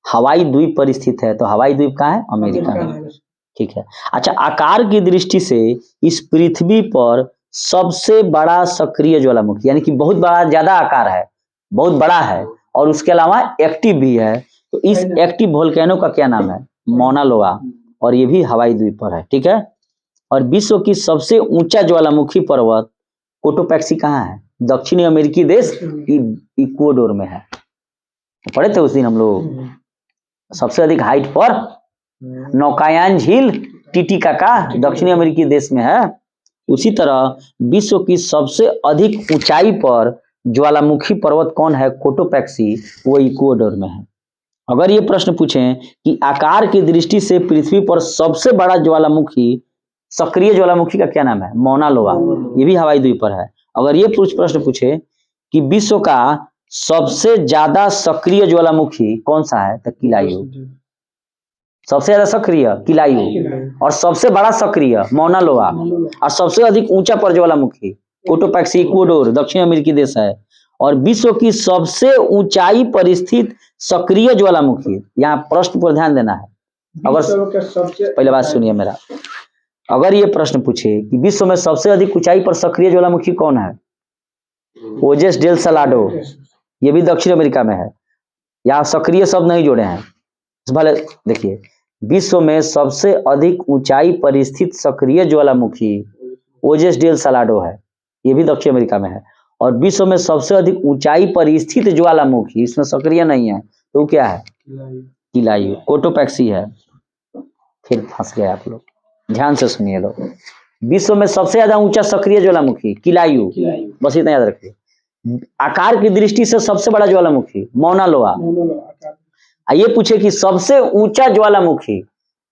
हवाई द्वीप पर स्थित है। तो हवाई द्वीप कहाँ है? अमेरिका में। ठीक है। अच्छा, आकार की दृष्टि से इस पृथ्वी पर सबसे बड़ा सक्रिय ज्वालामुखी यानी कि बहुत बड़ा, ज्यादा आकार है, बहुत बड़ा है, और उसके अलावा एक्टिव भी है। तो इस एक्टिव वोल्केनो का क्या नाम है? मौना लोआ। और ये भी हवाई द्वीप पर है। ठीक है। और विश्व की सबसे ऊंचा ज्वालामुखी पर्वत कोटोपैक्सी कहाँ है? दक्षिणी अमेरिकी देश इक्वाडोर में है। पढ़े थे उस दिन हम लोग। सबसे अधिक हाइट पर नौकायान झील टिटिकाका दक्षिणी अमेरिकी देश में है। उसी तरह विश्व की सबसे अधिक ऊंचाई पर ज्वालामुखी पर्वत कौन है? कोटोपैक्सी, वो इक्वाडोर में है। अगर ये प्रश्न पूछें कि आकार की दृष्टि से पृथ्वी पर सबसे बड़ा ज्वालामुखी, सक्रिय ज्वालामुखी का क्या नाम है? मौना लोआ। ये भी हवाई द्वीप पर है। अगर ये प्रश्न पूछे कि विश्व का सबसे ज्यादा सक्रिय ज्वालामुखी कौन सा है? तो किलायू। सबसे ज्यादा सक्रिय किलायू, और सबसे बड़ा सक्रिय मौना लोआ, और सबसे अधिक ऊंचा पर ज्वालामुखी कोटोपैक्सी, इक्वाडोर, दक्षिण अमेरिकी देश है। और विश्व की सबसे ऊंचाई पर स्थित सक्रिय ज्वालामुखी, यहाँ प्रश्न पर ध्यान देना है। अगर पहले बात सुनिए मेरा, अगर ये प्रश्न पूछे कि विश्व में सबसे अधिक ऊंचाई पर सक्रिय ज्वालामुखी कौन है, ओजेस डेल सलाडो, ये भी दक्षिण अमेरिका में है। यहाँ सक्रिय शब्द नहीं जोड़े हैं, भले देखिए विश्व में सबसे अधिक ऊंचाई पर स्थित सक्रिय ज्वालामुखी ओजेस डेल सलाडो है, ये भी दक्षिण अमेरिका में है। और विश्व में सबसे अधिक ऊंचाई पर स्थित ज्वालामुखी, इसमें सक्रिय नहीं है, तो क्या है, किलायु, कोटोपैक्सी है। फिर फंस गए आप लोग, ध्यान से सुनिए लोग। विश्व में सबसे ज्यादा ऊंचा सक्रिय ज्वालामुखी किलायु, बस इतना याद रखिए। आकार की दृष्टि से सबसे बड़ा ज्वालामुखी मौना लोआ। ये पूछे कि सबसे ऊंचा ज्वालामुखी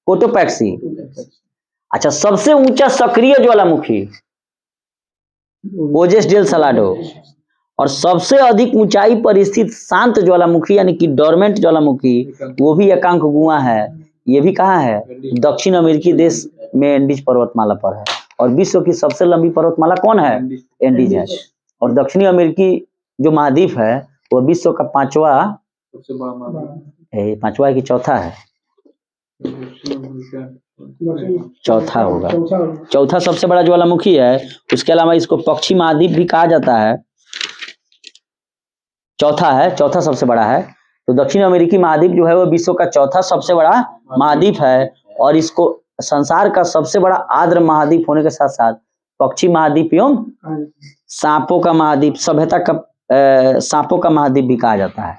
कोटोपैक्सी। अच्छा, सबसे ऊंचा सक्रिय ज्वालामुखी ओजेस डेल सलाडो। और सबसे अधिक ऊंचाई पर स्थित शांत ज्वालामुखी यानी कि डोरमेंट ज्वालामुखी, वो भी एकांक गुआ है। ये भी कहाँ है, दक्षिण अमेरिकी देश में एंडीज पर्वतमाला पर है। और विश्व की सबसे लंबी पर्वतमाला कौन है, एंडीज है। और दक्षिणी अमेरिकी जो महाद्वीप है वो विश्व का पांचवा की चौथा है, चौथा होगा, चौथा सबसे बड़ा ज्वालामुखी है। उसके अलावा इसको पक्षी महाद्वीप भी कहा जाता है, चौथा है, चौथा सबसे बड़ा है। तो दक्षिण अमेरिकी महाद्वीप जो है वो विश्व का चौथा सबसे बड़ा महाद्वीप है। और इसको संसार का सबसे बड़ा आर्द्र महाद्वीप होने के साथ साथ पक्षी महाद्वीप एवं सांपों का महाद्वीप, सभ्यता का सांपों का महाद्वीप भी कहा जाता है।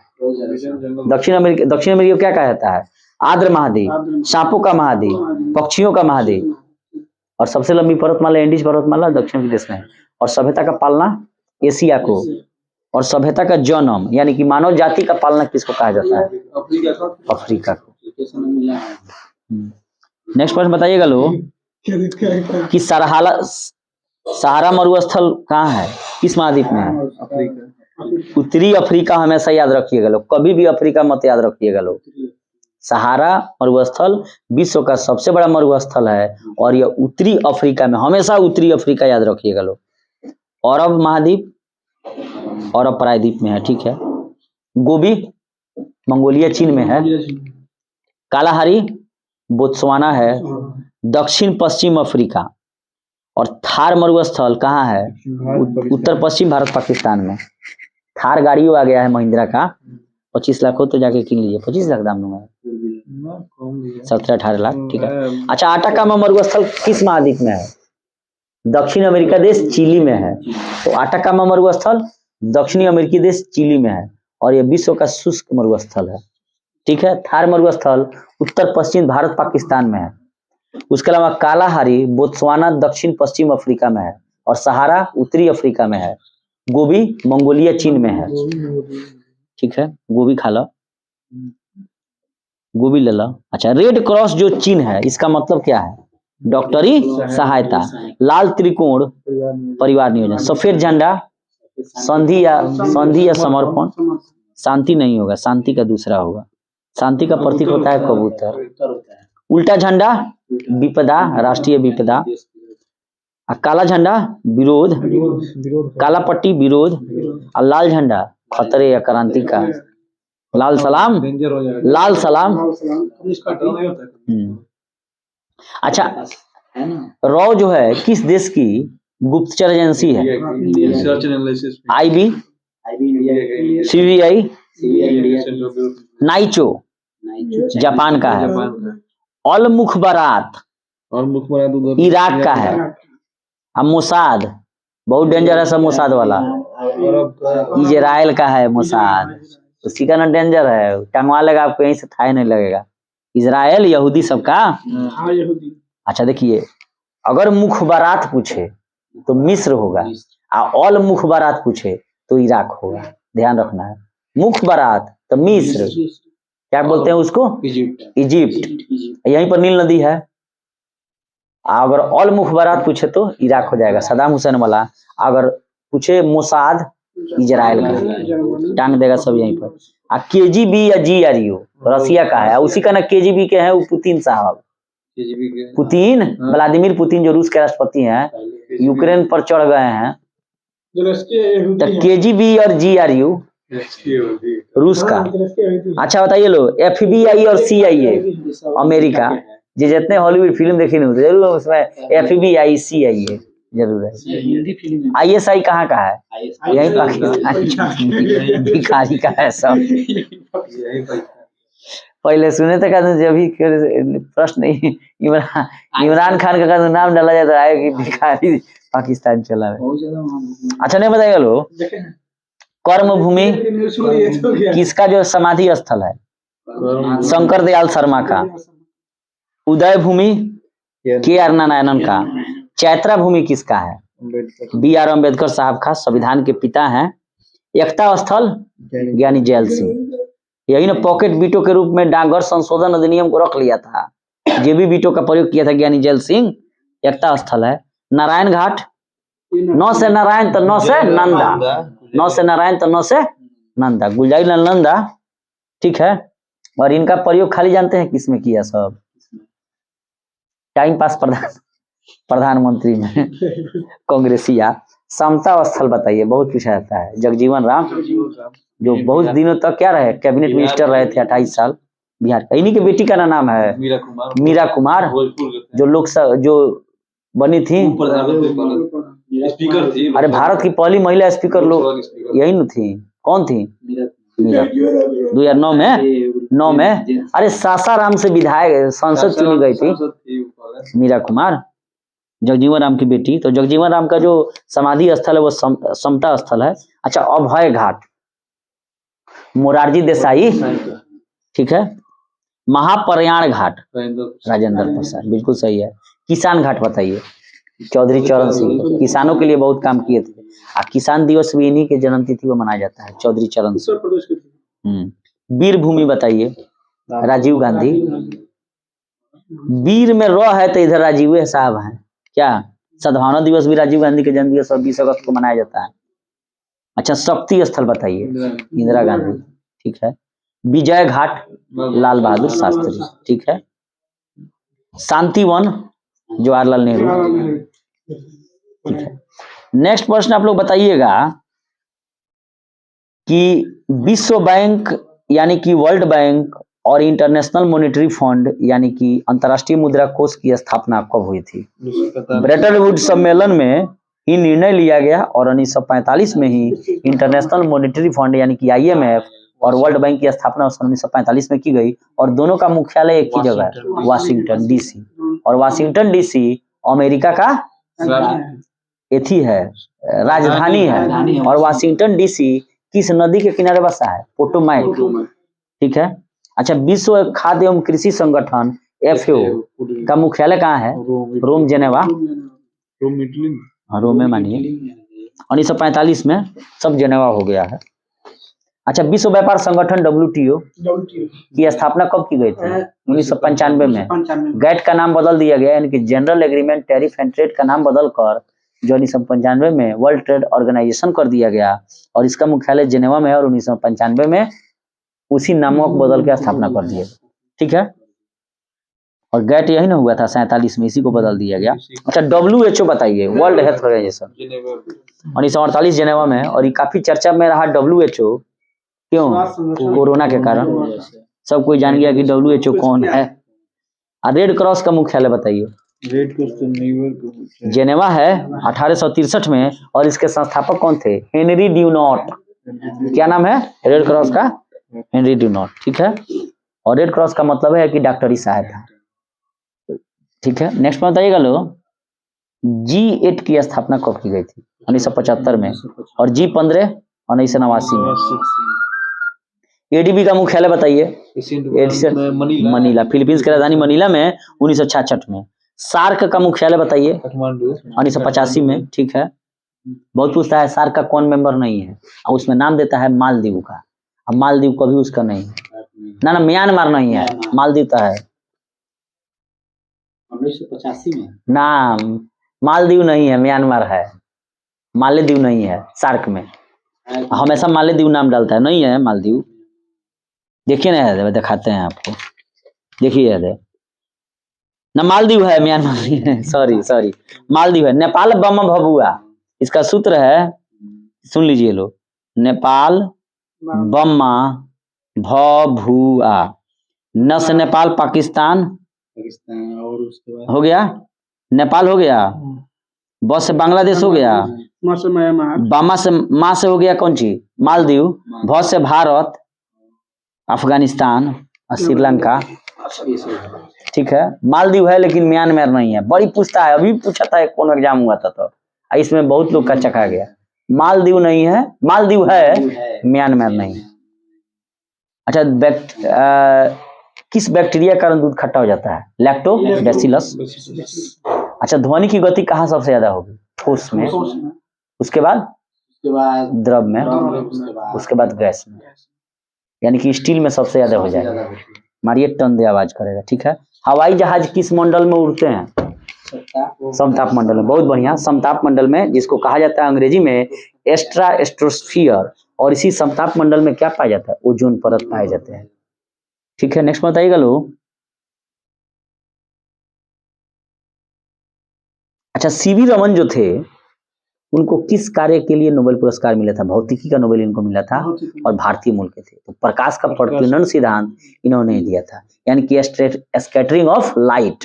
दक्षिण अमेरिका क्या कहा जाता है, आर्द्र महाद्वीप, सांपों का महाद्वीप, पक्षियों का महाद्वीप। और सबसे लंबी पर्वतमाला एंडीज पर्वतमाला दक्षिण देश में है। और सभ्यता का पालना एशिया को, और सभ्यता का जन्म यानी कि मानव जाति का पालना किसको कहा जाता है, अफ्रीका को। नेक्स्ट प्रश्न बताइएगा लोग कि सहारा मरुस्थल कहाँ है, किस महाद्वीप में है, उत्तरी अफ्रीका। हमेशा याद रखिएगा लोग, कभी भी अफ्रीका मत याद रखिएगा लोग। सहारा मरुस्थल विश्व का सबसे बड़ा मरुस्थल है और यह उत्तरी अफ्रीका में, हमेशा उत्तरी अफ्रीका याद रखिएगा लोग। अरब महाद्वीप, अरब प्रायद्वीप में है, ठीक है। गोबी मंगोलिया चीन में है। कालाहारी बोत्सवाना है, दक्षिण पश्चिम अफ्रीका। और थार मरुस्थल कहाँ है, उत्तर पश्चिम भारत पाकिस्तान में। थार गाड़ियों आ गया है महिंद्रा का, 25 लाख हो तो जाके किन लीजिए, 25 लाख दाम दूंगा, 17-18 लाख, ठीक है। अच्छा, आटाकामा मरुस्थल किस महाद्वीप में है, दक्षिण अमेरिका देश चिली में है। तो आटाकामा मरुस्थल दक्षिणी अमेरिकी देश चिली में है और यह विश्व का शुष्क मरुस्थल है, ठीक है। थार मरुस्थल उत्तर पश्चिम भारत पाकिस्तान में है। उसके अलावा कालाहारी बोत्सवाना दक्षिण पश्चिम अफ्रीका में है और सहारा उत्तरी अफ्रीका में है। गोबी मंगोलिया चीन में है, ठीक है। गोबी खा लो, गोबी ले लो। अच्छा, रेड क्रॉस जो चिन्ह है इसका मतलब क्या है, डॉक्टरी सहायता। लाल त्रिकोण परिवार नियोजन। सफेद झंडा संधि या समर्पण, शांति नहीं होगा, शांति का दूसरा होगा। शांति का प्रतीक होता है कबूतर। उल्टा झंडा विपदा, राष्ट्रीय विपदा। काला झंडा विरोध, काला पट्टी विरोध। और लाल झंडा खतरे या क्रांति का। लाल सलाम, लाल सलाम। अच्छा, रॉ जो है किस देश की गुप्तचर एजेंसी है, IB, CBI, नाइचो जापान का है। अल मुखबरात इराक का है। अब मोसाद बहुत डेंजर है, सब मोसाद वाला। इजराइल का है मोसाद, उसी का ना डेंजर है, टंगवा लेगा आपको, यहीं से थाई नहीं लगेगा। इजराइल यहूदी सबका। अच्छा देखिए, अगर मुखबरात पूछे तो मिस्र होगा, और अल मुखबरात पूछे तो इराक होगा, ध्यान रखना है। मुखबरात तो मिस्र, क्या बोलते हैं उसको, इजिप्ट, यहीं पर नील नदी है। अगर अल मुखबरात पूछे तो इराक हो जाएगा, सदाम हुसैन वाला। अगर पूछे मोसाद, इजराइल का, टांग देगा सब यहीं पर। KGB या GRU रसिया का है, उसी का ना KGB के हैं वो पुतिन साहब। पुतिन, व्लादिमीर पुतिन जो रूस के राष्ट्रपति हैं, यूक्रेन पर चढ़ गए हैं। तो KGB और GRU रूस का। अच्छा बताइए लो, FBI और CIA अमेरिका, जितने हॉलीवुड फिल्म देखी नहीं जरूर उसमें FBI आई है, जरूर है। हिंदी फिल्म ISI कहाँ का है? यही पाकिस्तान भिखारी का है सब। यही पैसा पहले सुने थे कहते जब भी प्रश्न इमरान खान का कहते नाम डाला जाए तो आए कि भिखारी पाकिस्तान चला है। बहुत ज्यादा अच्छा नहीं बताइएगा लो, कर्म भूमि किसका जो समाधि स्थल है? शंकर दयाल शर्मा का। उदय भूमि KR नारायणन का। चैत्रा भूमि किसका है? BR अम्बेडकर साहब का, संविधान के पिता हैं। एकता स्थल ज्ञानी जैल सिंह। यही ना पॉकेट बीटो के रूप में डाकघर संशोधन अधिनियम को रख लिया था, जेबी बीटो का प्रयोग किया था ज्ञानी जैल सिंह। एकता स्थल है। नारायण घाट, 9 से नारायण तो 9 से नंदा, 9 से नारायण तो 9 से नंदा, गुलजारी लाल नंदा, ठीक है। और इनका प्रयोग खाली जानते हैं किसमें किया? सब टाइम पास प्रधानमंत्री में कांग्रेसिया। समता स्थल बताइए, बहुत पूछा जाता है। जगजीवन राम जो बहुत दिनों तक क्या रहे? कैबिनेट मिनिस्टर रहे थे 28 साल, बिहार का। इन्हीं की बेटी का नाम है मीरा कुमार, जो लोकसभा जो बनी थी, स्पीकर थी। अरे भारत की पहली महिला स्पीकर लोग यही न थी। कौन थी? मीरा। 2009 में 9 में अरे सासाराम से विधायक संसद चुनी गई थी मीरा कुमार, जगजीवन राम की बेटी। तो जगजीवन राम का जो समाधि स्थल है वो समता स्थल है। अच्छा, अभय घाट मोरारजी देसाई, ठीक है। महाप्रयाण घाट राजेंद्र प्रसाद, बिल्कुल सही है। किसान घाट बताइए, चौधरी चरण सिंह, किसानों के लिए बहुत काम किए थे। किसान दिवस भी इन्हीं के जन्म तिथि को मनाया जाता है, चौधरी चरण सिंह। वीर भूमि बताइए, राजीव गांधी। वीर में र है तो इधर राजीव साहब हैं क्या? सद्भावना दिवस भी राजीव गांधी के जन्म दिवस 20 अगस्त को मनाया जाता है। अच्छा, शक्ति स्थल बताइए, इंदिरा गांधी, ठीक है। विजय घाट लाल बहादुर शास्त्री, ठीक है। शांतिवन जवाहरलाल नेहरू, ठीक है। नेक्स्ट प्रश्न आप लोग बताइएगा कि विश्व बैंक यानी कि वर्ल्ड बैंक और इंटरनेशनल मॉनेटरी फंड यानी कि अंतर्राष्ट्रीय मुद्रा कोष की स्थापना कब हुई थी? ब्रेटन वुड्स सम्मेलन में ही निर्णय लिया गया और 1945 में ही इंटरनेशनल मॉनेटरी फंड यानी कि IMF और वर्ल्ड बैंक की स्थापना 1945 में की गई। और दोनों का मुख्यालय एक ही जगह है, वाशिंगटन DC। और वाशिंगटन DC अमेरिका का एथी है, राजधानी है। और वाशिंगटन DC किस नदी के किनारे बसा है? पोटोमैक, ठीक है। अच्छा, विश्व खाद्य एवं कृषि संगठन FAO का मुख्यालय कहाँ है? रोम, जेनेवा, रोम में मानिए। 1945 में सब जेनेवा हो गया है। अच्छा, विश्व व्यापार संगठन WTO की स्थापना कब की गई थी? 1995 में। गैट का नाम बदल दिया गया, यानी कि general agreement tariff and trade का नाम बदल कर जो 1995 में वर्ल्ड ट्रेड ऑर्गेनाइजेशन कर दिया गया। और इसका मुख्यालय जेनेवा में है। और 1995 में उसी नामों को बदल के स्थापना कर दिया, ठीक है। और गैट यही ना हुआ था 47 में, इसी को बदल दिया गया। अच्छा, WHO बताइए, वर्ल्ड हेल्थ ऑर्गेनाइजेशन 1948 जेनेवा में। और ये काफी चर्चा में रहा WHO, क्यों? कोरोना के कारण सब कोई जान गया कि WHO कौन है। और रेड क्रॉस का मुख्यालय बताइए। रेड क्रॉस तो न्यूयॉर्क जेनेवा है 1863 में। और इसके संस्थापक कौन थे? हेनरी ड्यूनॉट। क्या नाम है रेड क्रॉस का? हेनरी ड्यूनॉट, ठीक है। और रेड क्रॉस का मतलब है कि डॉक्टरी सहायता, ठीक है। नेक्स्ट में बताइएगा लो, G8 की स्थापना कब की गई थी? 1975 में। और G15 1989 में। ADB का मुख्यालय बताइए। मनीला, फिलीपींस की राजधानी मनीला में 1966 में। सार्क का मुख्यालय बताइए। 1985 में, ठीक है। बहुत पूछता है सार्क का कौन मेंबर नहीं है, और उसमें नाम देता है मालदीव का। अब मालदीव कभी उसका नहीं है ना, म्यांमार नहीं है, मालदीव तो है। 1985 में नाम मालदीव नहीं है, म्यांमार है। मालदीव नहीं है सार्क में, हमेशा मालदीव नाम डालता है, नहीं है मालदीव। देखिए ना, दिखाते हैं आपको, देखिए ना, मालदीव है, म्यांमार नहीं है। सॉरी मालदीव है। नेपाल बम भभुआ, इसका सूत्र है, सुन लीजिए लो, नेपाल बम्मा भभुआ। न से नेपाल पाकिस्तान, पाकिस्तान और उसके बाद हो गया, नेपाल हो गया, ब से बांग्लादेश हो गया, मौसम म्यांमार, बामा से माँ से हो गया कौन सी मालदीव, भ से भारत, अफगानिस्तान और श्रीलंका। ठीक है, मालदीव है लेकिन म्यांमार नहीं है। बड़ी पूछता है, अभी पूछा था कौन एग्जाम हुआ था तो इसमें बहुत लोग का चखा गया। मालदीव नहीं है, मालदीव है, म्यांमार नहीं है। अच्छा, किस बैक्टीरिया के कारण दूध खट्टा हो जाता है? लैक्टोबैसिलस। अच्छा, ध्वनि की गति कहाँ सबसे ज्यादा होगी? ठोस में, उसके बाद द्रव में, उसके बाद गैस में, यानी कि स्टील में सबसे ज्यादा हो जाएगा। मारिए टन दे आवाज करेगा। ठीक है, हवाई जहाज किस मंडल में उड़ते हैं? समताप मंडल में। बहुत बढ़िया, समताप मंडल में, जिसको कहा जाता है अंग्रेजी में एस्ट्रोस्फीयर, और इसी समताप मंडल में क्या पाया जाता है? ओजोन परत पाए जाते हैं। ठीक है, नेक्स्ट बताइएगा लोग। अच्छा, सीवी रमन जो थे उनको किस कार्य के लिए नोबेल पुरस्कार मिला था? भौतिकी का नोबेल इनको मिला था और भारतीय मूल के थे। तो प्रकाश का प्रकीर्णन सिद्धांत इन्होंने दिया था, यानी कि स्कैटरिंग ऑफ लाइट।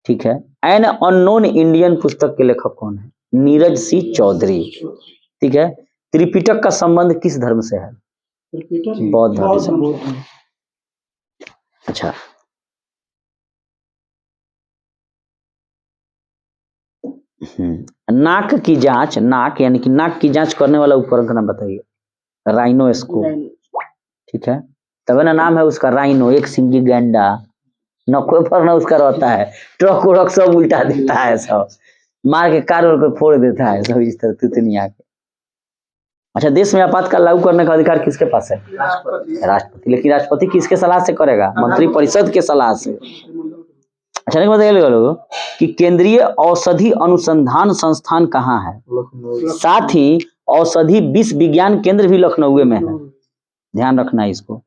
ठीक है, एन अननोन इंडियन पुस्तक के लेखक कौन है? नीरज सी चौधरी। ठीक है, त्रिपिटक का संबंध किस धर्म से है? बौद्ध धर्म से। अच्छा, नाक की जांच, नाक यानी कि नाक की जांच करने वाला उपकरण का नाम बताइए। राइनोस्कोप। ठीक है, तब ना नाम है उसका राइनो, एक सिंगी गैंडा। नखो पर ना उसका रहता है, ट्रक उड़क सब उल्टा देता है, सब मार के कार को फोड़ देता है, सब इस तरह तुतनिया के। अच्छा, देश में आपातकाल लागू करने का अधिकार किसके पास है? राष्ट्रपति। लेकिन राष्ट्रपति किसके सलाह से करेगा? मंत्रिपरिषद के सलाह से। अच्छा, नहीं बताइए लोगों कि केंद्रीय औषधि अनुसंधान संस्थान कहाँ है? साथ ही औषधि विश्व विज्ञान केंद्र भी लखनऊ में है, ध्यान रखना है इसको।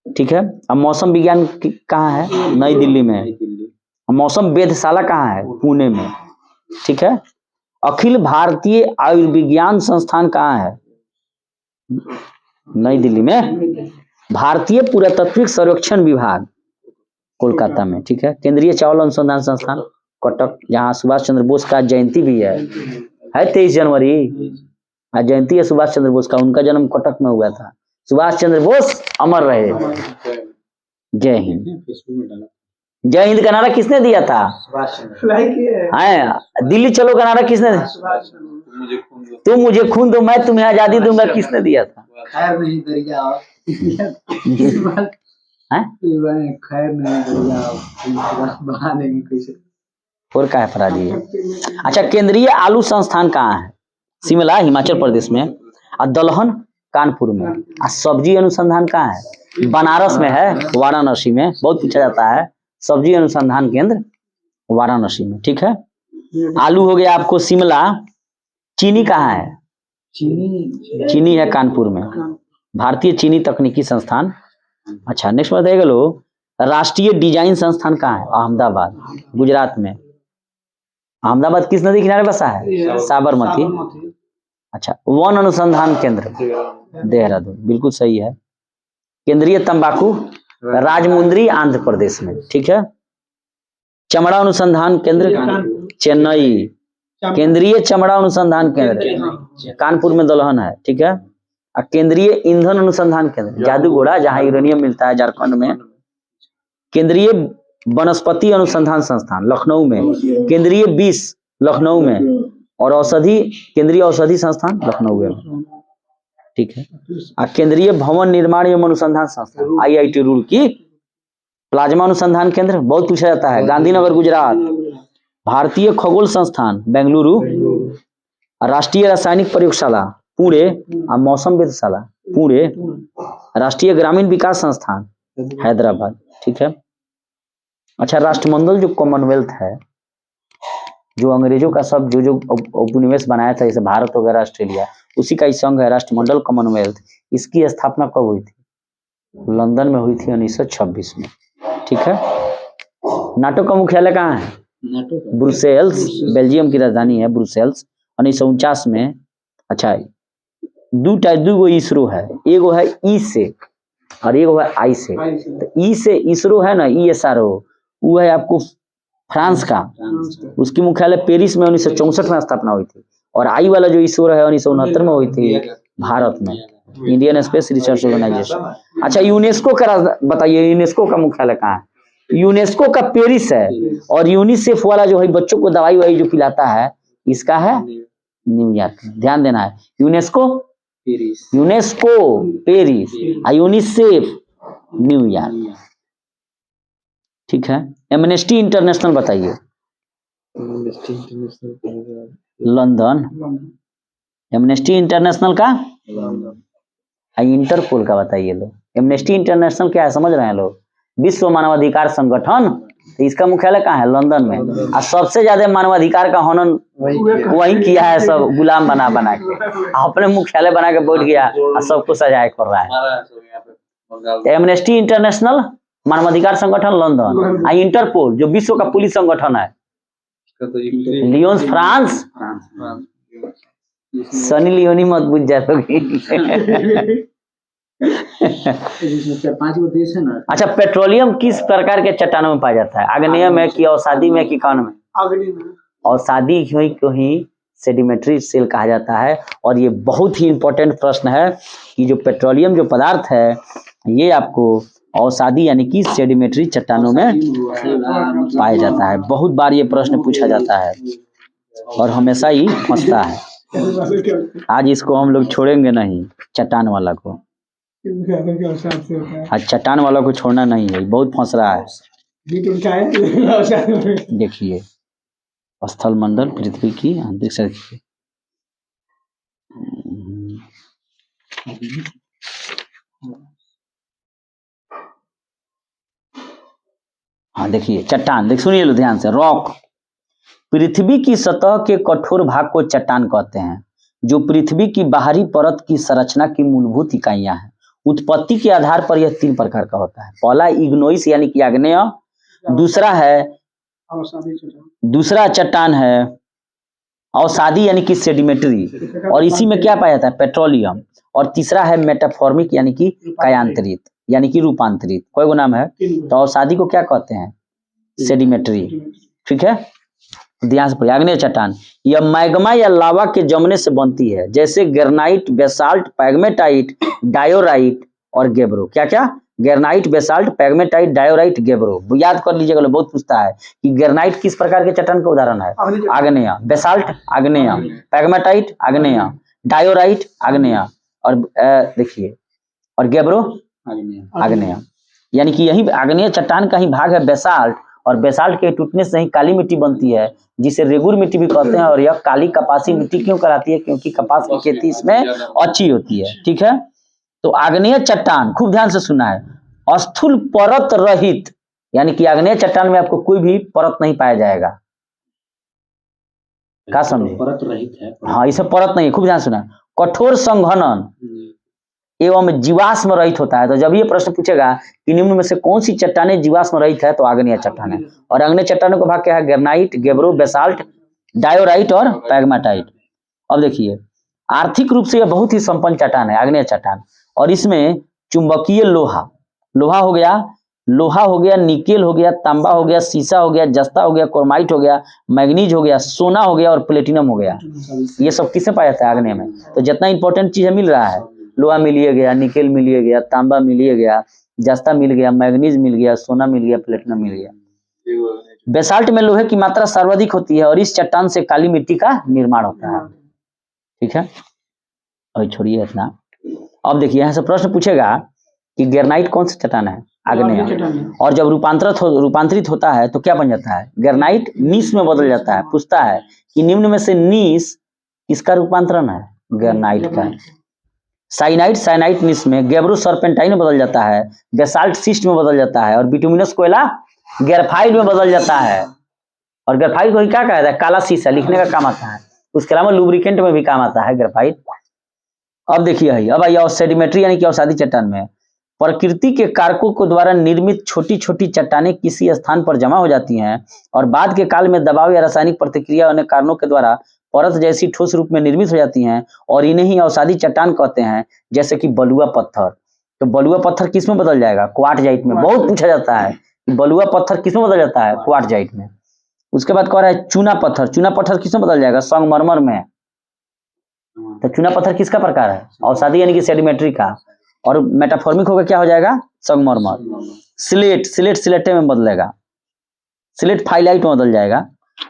ठीक है, अब मौसम विज्ञान कहाँ है? नई दिल्ली में। मौसम वेधशाला कहाँ है? पुणे में। ठीक है, अखिल भारतीय आयुर्विज्ञान संस्थान कहाँ है? नई दिल्ली में। भारतीय पुरातत्विक सर्वेक्षण विभाग कोलकाता में। ठीक है, केंद्रीय चावल अनुसंधान संस्थान कटक, जहाँ सुभाष चंद्र बोस का जयंती भी है 23 जनवरी। आज जयंती है सुभाष चंद्र बोस का, उनका जन्म कटक में हुआ था। सुभाष चंद्र बोस अमर रहे। जय हिंद। जय हिंद का नारा किसने दिया था? दिल्ली चलो का नारा किसने दिया? तुम मुझे खून दो मैं तुम्हें आजादी दूंगा, किसने दिया था? खैर नहीं दरिया खैर नहीं दरिया बना लेंगे कैसे और क्या है फराजी? अच्छा, केंद्रीय आलू संस्थान कहाँ है? शिमला हिमाचल प्रदेश में, और दलहन कानपुर में। और सब्जी अनुसंधान कहाँ है? बनारस में है, वाराणसी में। बहुत पूछा जाता है, सब्जी अनुसंधान केंद्र वाराणसी में। ठीक है, आलू हो गया आपको शिमला। चीनी कहाँ है? चीनी है कानपुर में, भारतीय चीनी तकनीकी संस्थान। अच्छा, नेक्स्ट बताइएगा लोग, राष्ट्रीय डिजाइन संस्थान कहाँ है? अहमदाबाद, गुजरात में। अहमदाबाद किस नदी किनारे बसा है? साबरमती। अच्छा, वन अनुसंधान केंद्र देहरादून, बिल्कुल सही है। केंद्रीय तंबाकू राजमुंद्री आंध्र प्रदेश में। ठीक है, चमड़ा अनुसंधान केंद्र चेन्नई। केंद्रीय चमड़ा अनुसंधान केंद्र कानपुर में दलहन है। ठीक है, और केंद्रीय ईंधन अनुसंधान केंद्र जादूगोड़ा, जहाँ यूरेनियम मिलता है, झारखंड में। केंद्रीय वनस्पति अनुसंधान संस्थान लखनऊ में। केंद्रीय विष लखनऊ में, और औषधि केंद्रीय औषधि संस्थान लखनऊ में। ठीक है, और केंद्रीय भवन निर्माण एवं अनुसंधान संस्थान IIT रुड़की। प्लाज्मा अनुसंधान केंद्र बहुत पूछा जाता है, गांधीनगर गुजरात। भारतीय खगोल संस्थान बेंगलुरु। राष्ट्रीय रासायनिक प्रयोगशाला पुणे, और मौसम वेधशाला पुणे। राष्ट्रीय ग्रामीण विकास संस्थान हैदराबाद। ठीक है, अच्छा, राष्ट्रमंडल जो कॉमनवेल्थ है, जो अंग्रेजों का सब जो उपनिवेश बनाया था, जैसे भारत वगैरह ऑस्ट्रेलिया, उसी का ही संघ है राष्ट्रमंडल कॉमनवेल्थ। इसकी स्थापना कब हुई थी? लंदन में हुई थी 1926 में। ठीक है, नाटो का मुख्यालय कहाँ है? ब्रुसेल्स, बेल्जियम की राजधानी है ब्रुसेल्स। 1949 में। अच्छा, दो इसरो है, एगो है ईसेक और एक हुआ आई से। तो ई से इसरो है ना, ISRO, वो है आपको फ्रांस का, उसकी मुख्यालय पेरिस में 1964 में स्थापना हुई थी। और आई वाला जो इसरो है 1969 में हुई थी भारत में, इंडियन स्पेस रिसर्च ऑर्गेनाइजेशन। अच्छा यूनेस्को का बताइए, यूनेस्को का मुख्यालय कहाँ है? यूनेस्को का पेरिस है। और यूनिसेफ वाला जो है बच्चों को दवाई वाई जो पिलाता है, इसका है न्यूयॉर्क। ध्यान देना है, यूनेस्को पेरिस, यूनिसेफ न्यूयॉर्क। ठीक है। एमनेस्टी इंटरनेशनल बताइए, लंदन। एमनेस्टी इंटरनेशनल का, इंटरपोल का बताइए लोग। एमनेस्टी इंटरनेशनल क्या है समझ रहे हैं लोग? विश्व मानवाधिकार संगठन। तो इसका मुख्यालय कहाँ है? लंदन में। और सबसे ज्यादा मानवाधिकार का हनन वही किया है, सब गुलाम बना बना के अपने मुख्यालय बना के बैठ गया और सबको सजाए कर रहा है। एमनेस्टी इंटरनेशनल मानवाधिकार संगठन लंदन, और इंटरपोल जो विश्व का पुलिस संगठन है लियोन्स फ्रांस। सनी लियोनी मत बुझ जाओगे। पांच गो देश है ना। अच्छा, पेट्रोलियम किस प्रकार के चट्टानों में पाया जाता है? आग्नेय में कि अवसादी में कि कौन में? आग्नेय में। अवसादी को ही सेडिमेंट्री सेल कहा जाता है। और ये बहुत ही इंपॉर्टेंट प्रश्न है कि जो पेट्रोलियम जो पदार्थ है ये आपको अवसादी यानी कि सेडिमेंट्री चट्टानों में पाया जाता है। बहुत बार ये प्रश्न पूछा जाता है और हमेशा ही फंसता है। आज इसको हम लोग छोड़ेंगे नहीं, चट्टान वाला को। आज चट्टान वाला को छोड़ना नहीं है, बहुत फंस रहा है। देखिए, स्थल मंडल पृथ्वी की अंतरिक्ष। हाँ देखिए, चट्टान देख, सुनिए लो ध्यान से। रॉक, पृथ्वी की सतह के कठोर भाग को चट्टान कहते हैं, जो पृथ्वी की बाहरी परत की संरचना की मूलभूत इकाइयां हैं। उत्पत्ति के आधार पर यह 3 प्रकार का होता है। पहला इग्नोइस यानी कि आग्नेय, दूसरा चट्टान है अवसादी यानी कि सेडिमेंट्री, और इसी में क्या पाया जाता है? पेट्रोलियम। और तीसरा है मेटाफॉर्मिक यानी कि कायांतरित यानी कि रूपांतरित। कोई गो नाम है। तो अवसादी को क्या कहते हैं? सेडिमेंट्री। ठीक है, ध्यान से पढ़िए। आग्नेय चट्टान यह मैग्मा या लावा के जमने से बनती है, जैसे ग्रेनाइट, बेसाल्ट, पैग्मेटाइट, डायोराइट और गेब्रो। क्या क्या? Granite, basalt, pegmatite, diorite, gabbro. याद कर लीजिएगा, बहुत पूछता है कि ग्रेनाइट किस प्रकार के चट्टान का उदाहरण है? आग्नेय। बेसाल्ट आग्नेय, पैग्मेटाइट आग्नेय, डायोराइट आग्नेय, और देखिए, और गेब्रो आग्नेय। यानी कि यही आग्नेय चट्टान का ही भाग है बेसाल्ट, और बेसाल्ट के टूटने से ही काली मिट्टी बनती है, जिसे रेगुर मिट्टी भी कहते हैं। और यह काली कपासी मिट्टी क्यों कहलाती है? क्योंकि कपास की खेती इसमें अच्छी होती है। ठीक है, तो आग्नेय चट्टान खूब ध्यान से सुनना है, स्थूल परत रहित, यानी कि आग्नेय चट्टान में आपको कोई भी परत नहीं पाया जाएगा। क्या समझे? परत रहित है। हाँ, इसे परत नहीं है, खूब ध्यान सुना। कठोर संघनन एवं जीवाश्म रहित होता है। तो जब ये प्रश्न पूछेगा कि निम्न में से कौन सी चट्टानें जीवाश्म रहित है, तो आग्नेय चट्टान है। और आग्नेय चट्टानों का भाग क्या है? ग्रेनाइट, गेब्रो, बेसाल्ट, डायोराइट और पैग्मेटाइट। अब देखिए, आर्थिक रूप से यह बहुत ही संपन्न चट्टान है आग्नेय चट्टान। और इसमें चुंबकीय लोहा हो गया, निकेल हो गया, तांबा हो गया, सीसा हो गया, जस्ता हो गया, क्रोमाइट हो गया, मैग्नीज हो गया, सोना हो गया और प्लेटिनम हो गया। ये सब किससे पाया जाता है? आग्नेय में। तो जितना इंपॉर्टेंट चीज मिल रहा है, लोहा मिलिए गया, निकेल मिलिए गया, तांबा मिलिए गया, जस्ता मिल गया, मैग्नीज मिल गया, सोना मिल गया, प्लेटिनम मिल गया। बेसाल्ट में लोहे की मात्रा सर्वाधिक होती है और इस चट्टान से काली मिट्टी का निर्माण होता है। ठीक है, और छोड़िए इतना। अब देखिए, यहाँ से प्रश्न पूछेगा कि ग्रेनाइट कौन सा चट्टान है? आग्नेय। और जब रूपांतरित होता है तो क्या बन जाता है? ग्रेनाइट नीस में बदल जाता है। पूछता है कि निम्न में से नीस किसका रूपांतरण है? ग्रेनाइट का। साइनाइट नीस में, गेब्रो सर्पेंटाइन में बदल जाता है, बेसाल्ट सिस्ट में बदल जाता है, और बिटुमिनस कोयला ग्रेफाइट में बदल जाता है। और ग्रेफाइट को ही क्या कहता है? काला शीशा लिखने का काम आता है। उसके अलावा लुब्रिकेंट में भी काम आता है ग्रेफाइट। अब देखिए, अब आइए सेडिमेंट्री यानी कि अवसादी चट्टान में प्रकृति के कारकों को द्वारा निर्मित छोटी छोटी चट्टानें किसी स्थान पर जमा हो जाती हैं और बाद के काल में दबाव या रासायनिक प्रतिक्रिया अन्य कारणों के द्वारा परत जैसी ठोस रूप में निर्मित हो जाती हैं, और इन्हें ही अवसादी चट्टान कहते हैं, जैसे कि बलुआ पत्थर। तो बलुआ पत्थर किस में बदल जाएगा? क्वार्टजाइट में। बहुत पूछा जाता है कि बलुआ पत्थर किस में बदल जाता है? क्वार्टजाइट में। उसके बाद कह रहा है चूना पत्थर। चूना पत्थर किस में बदल जाएगा? संगमरमर में। तो चूना पत्थर किसका प्रकार है? अवसादी यानी कि सेडिमेंट्री का। और मेटाफॉर्मिक होकर क्या हो जाएगा? संगमरमर। स्लेट, स्लेट सिलेटे में बदलेगा, स्लेट फाइलाइट में बदल जाएगा।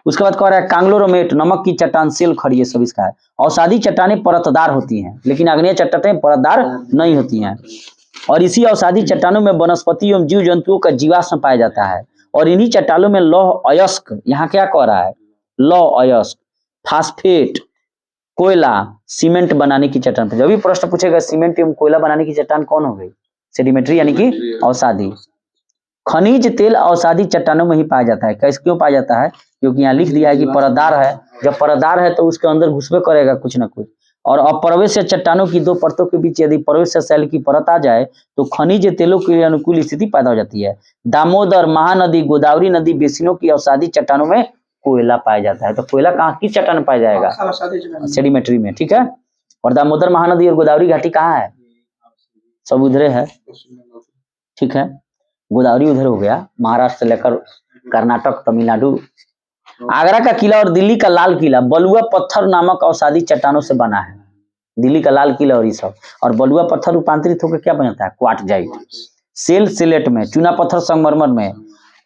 उसके बाद कह रहा है कांग्लोरोमेट, नमक की चट्टान, सेल खड़ी है सब इसका है। अवसादी चट्टानें परतदार होती हैं, लेकिन आग्नेय चट्टानें परतदार नहीं होती हैं। और इसी अवसादी चट्टानों में वनस्पति एवं जीव जंतुओं का जीवाश्म पाया जाता है। और इन्हीं चट्टानों में लौह अयस्क, यहाँ क्या कह रहा है? लौह अयस्क, फास्फेट, कोयला, सीमेंट बनाने की चट्टान। जब भी प्रश्न पूछेगा सीमेंट एवं कोयला बनाने की चट्टान कौन हो गई? सेडिमेंट्री यानी कि अवसादी। खनिज तेल अवसादी चट्टानों में ही पाया जाता है। कैसे, क्यों पाया जाता है? क्योंकि यहाँ लिख दिया है कि परतदार है। जब परतदार है तो उसके अंदर घुसबे करेगा कुछ ना कुछ। और अप्रवेश चट्टानों की दो परतों के बीच यदि प्रवेश शैल की परत आ जाए तो खनिज तेलों के लिए अनुकूल स्थिति पैदा हो जाती है। दामोदर, महानदी, गोदावरी नदी बेसिनों की अवसादी चट्टानों में कोयला पाया जाता है। तो कोयला कहाँ, किस चट्टान में पाया जाएगा? सेडिमेंट्री में। ठीक है। और दामोदर, महानदी और गोदावरी घाटी कहाँ है? सब उधरे है। ठीक है। गोदावरी उधर हो गया, महाराष्ट्र से लेकर कर्नाटक, तमिलनाडु। आगरा का किला और दिल्ली का लाल किला बलुआ पत्थर नामक अवसादी चट्टानों से बना है। दिल्ली का लाल किला और ये सब। और बलुआ पत्थर रूपांतरित होकर क्या बनता है? क्वार्टजाइट। सेल सिलेट में, चूना पत्थर संगमरमर में।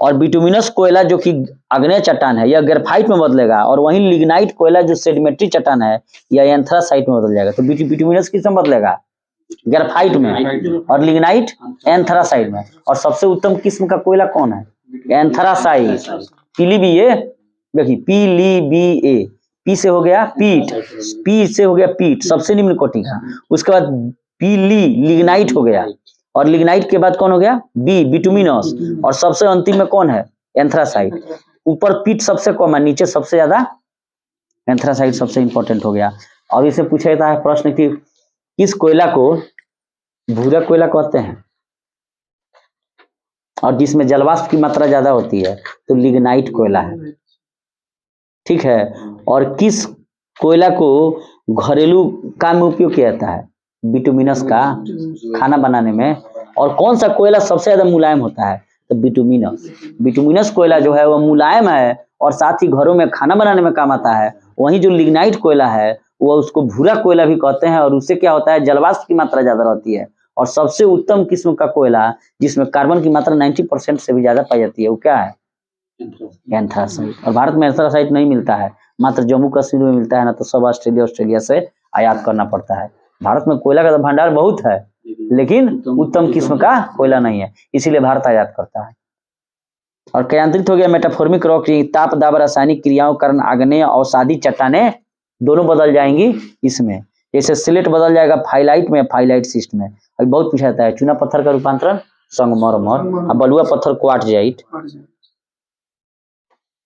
और बिटुमिनस कोयला जो कि आग्नेय चट्टान है, यह ग्रेफाइट में बदलेगा। और वहीं लिग्नाइट कोयला जो सेडिमेंट्री चट्टान है, यह एंथ्रासाइट में बदल जाएगा। तो बिटुमिनस किस में बदलेगा? ग्रेफाइट में। और लिग्नाइट एंथ्रासाइट में। और सबसे उत्तम किस्म का कोयला कौन है? एंथ्रासाइट। पीलीबीए, देखिए पीलीबीए, पी से हो गया पीट, पी से हो गया पीट, सबसे निम्न कोटि का। उसके बाद पीली लिग्नाइट हो गया। और लिग्नाइट के बाद कौन हो गया? B, bituminous. और सबसे अंतिम में कौन है? एंथ्रासाइट। ऊपर पीट सबसे कम है, नीचे सबसे ज्यादा एंथ्रासाइट सबसे इंपॉर्टेंट हो गया। और इसे पूछा जाता है प्रश्न कि किस कोयला को भूरा कोयला कहते हैं? और जिसमें जलवाष्प की मात्रा ज्यादा होती है तो लिग्नाइट कोयला है। ठीक है। और किस कोयला को घरेलू काम में उपयोग किया जाता है? बिटुमिनस का, खाना बनाने में। और कौन सा कोयला सबसे ज्यादा मुलायम होता है? तो बिटुमिनस। बिटुमिनस कोयला जो है वह मुलायम है और साथ ही घरों में खाना बनाने में काम आता है। वहीं जो लिग्नाइट कोयला है वह उसको भूरा कोयला भी कहते हैं। और उससे क्या होता है? जलवाष्प की मात्रा ज्यादा रहती है। और सबसे उत्तम किस्म का कोयला जिसमें कार्बन की मात्रा 90% से भी ज्यादा पाई जाती है वो क्या है? एंथ्रासाइट। और भारत में एंथ्रासाइट नहीं मिलता है, मात्र जम्मू कश्मीर में मिलता है, ना तो सब ऑस्ट्रेलिया से आयात करना पड़ता है। भारत में कोयला का भंडार बहुत है, लेकिन उत्तम किस्म का कोयला नहीं है, इसीलिए भारत आयात करता है। और क्रियांतरित हो गया मेटाफॉर्मिक रॉक, ताप दाब रासायनिक क्रियाओं कारण आग्नेय अवसादी चट्टानें दोनों बदल जाएंगी इसमें। जैसे सिलेट बदल जाएगा फाइलाइट में, फाइलाइट सिस्ट में। अभी बहुत पूछा जाता है चूना पत्थर का रूपांतरण संगमरमर, और बलुआ पत्थर क्वार्टजाइट।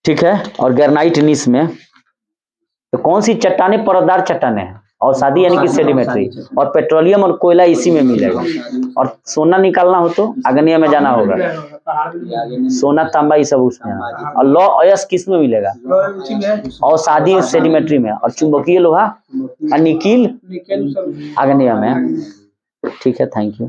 ठीक है। और ग्रेनाइट नीस में। तो कौन सी चट्टानें परतदार चट्टानें हैं? अवसादी यानी कि सेडिमेंट्री। और पेट्रोलियम और कोयला इसी में मिलेगा। और सोना निकालना हो तो आग्नेय में जाना होगा, सोना तांबा ये सब उसमें। और लौह अयस्क किस में मिलेगा? अवसादी सेडिमेंट्री में। और चुंबकीय लोहा और निकिल आग्नेय में। ठीक है, थैंक यू।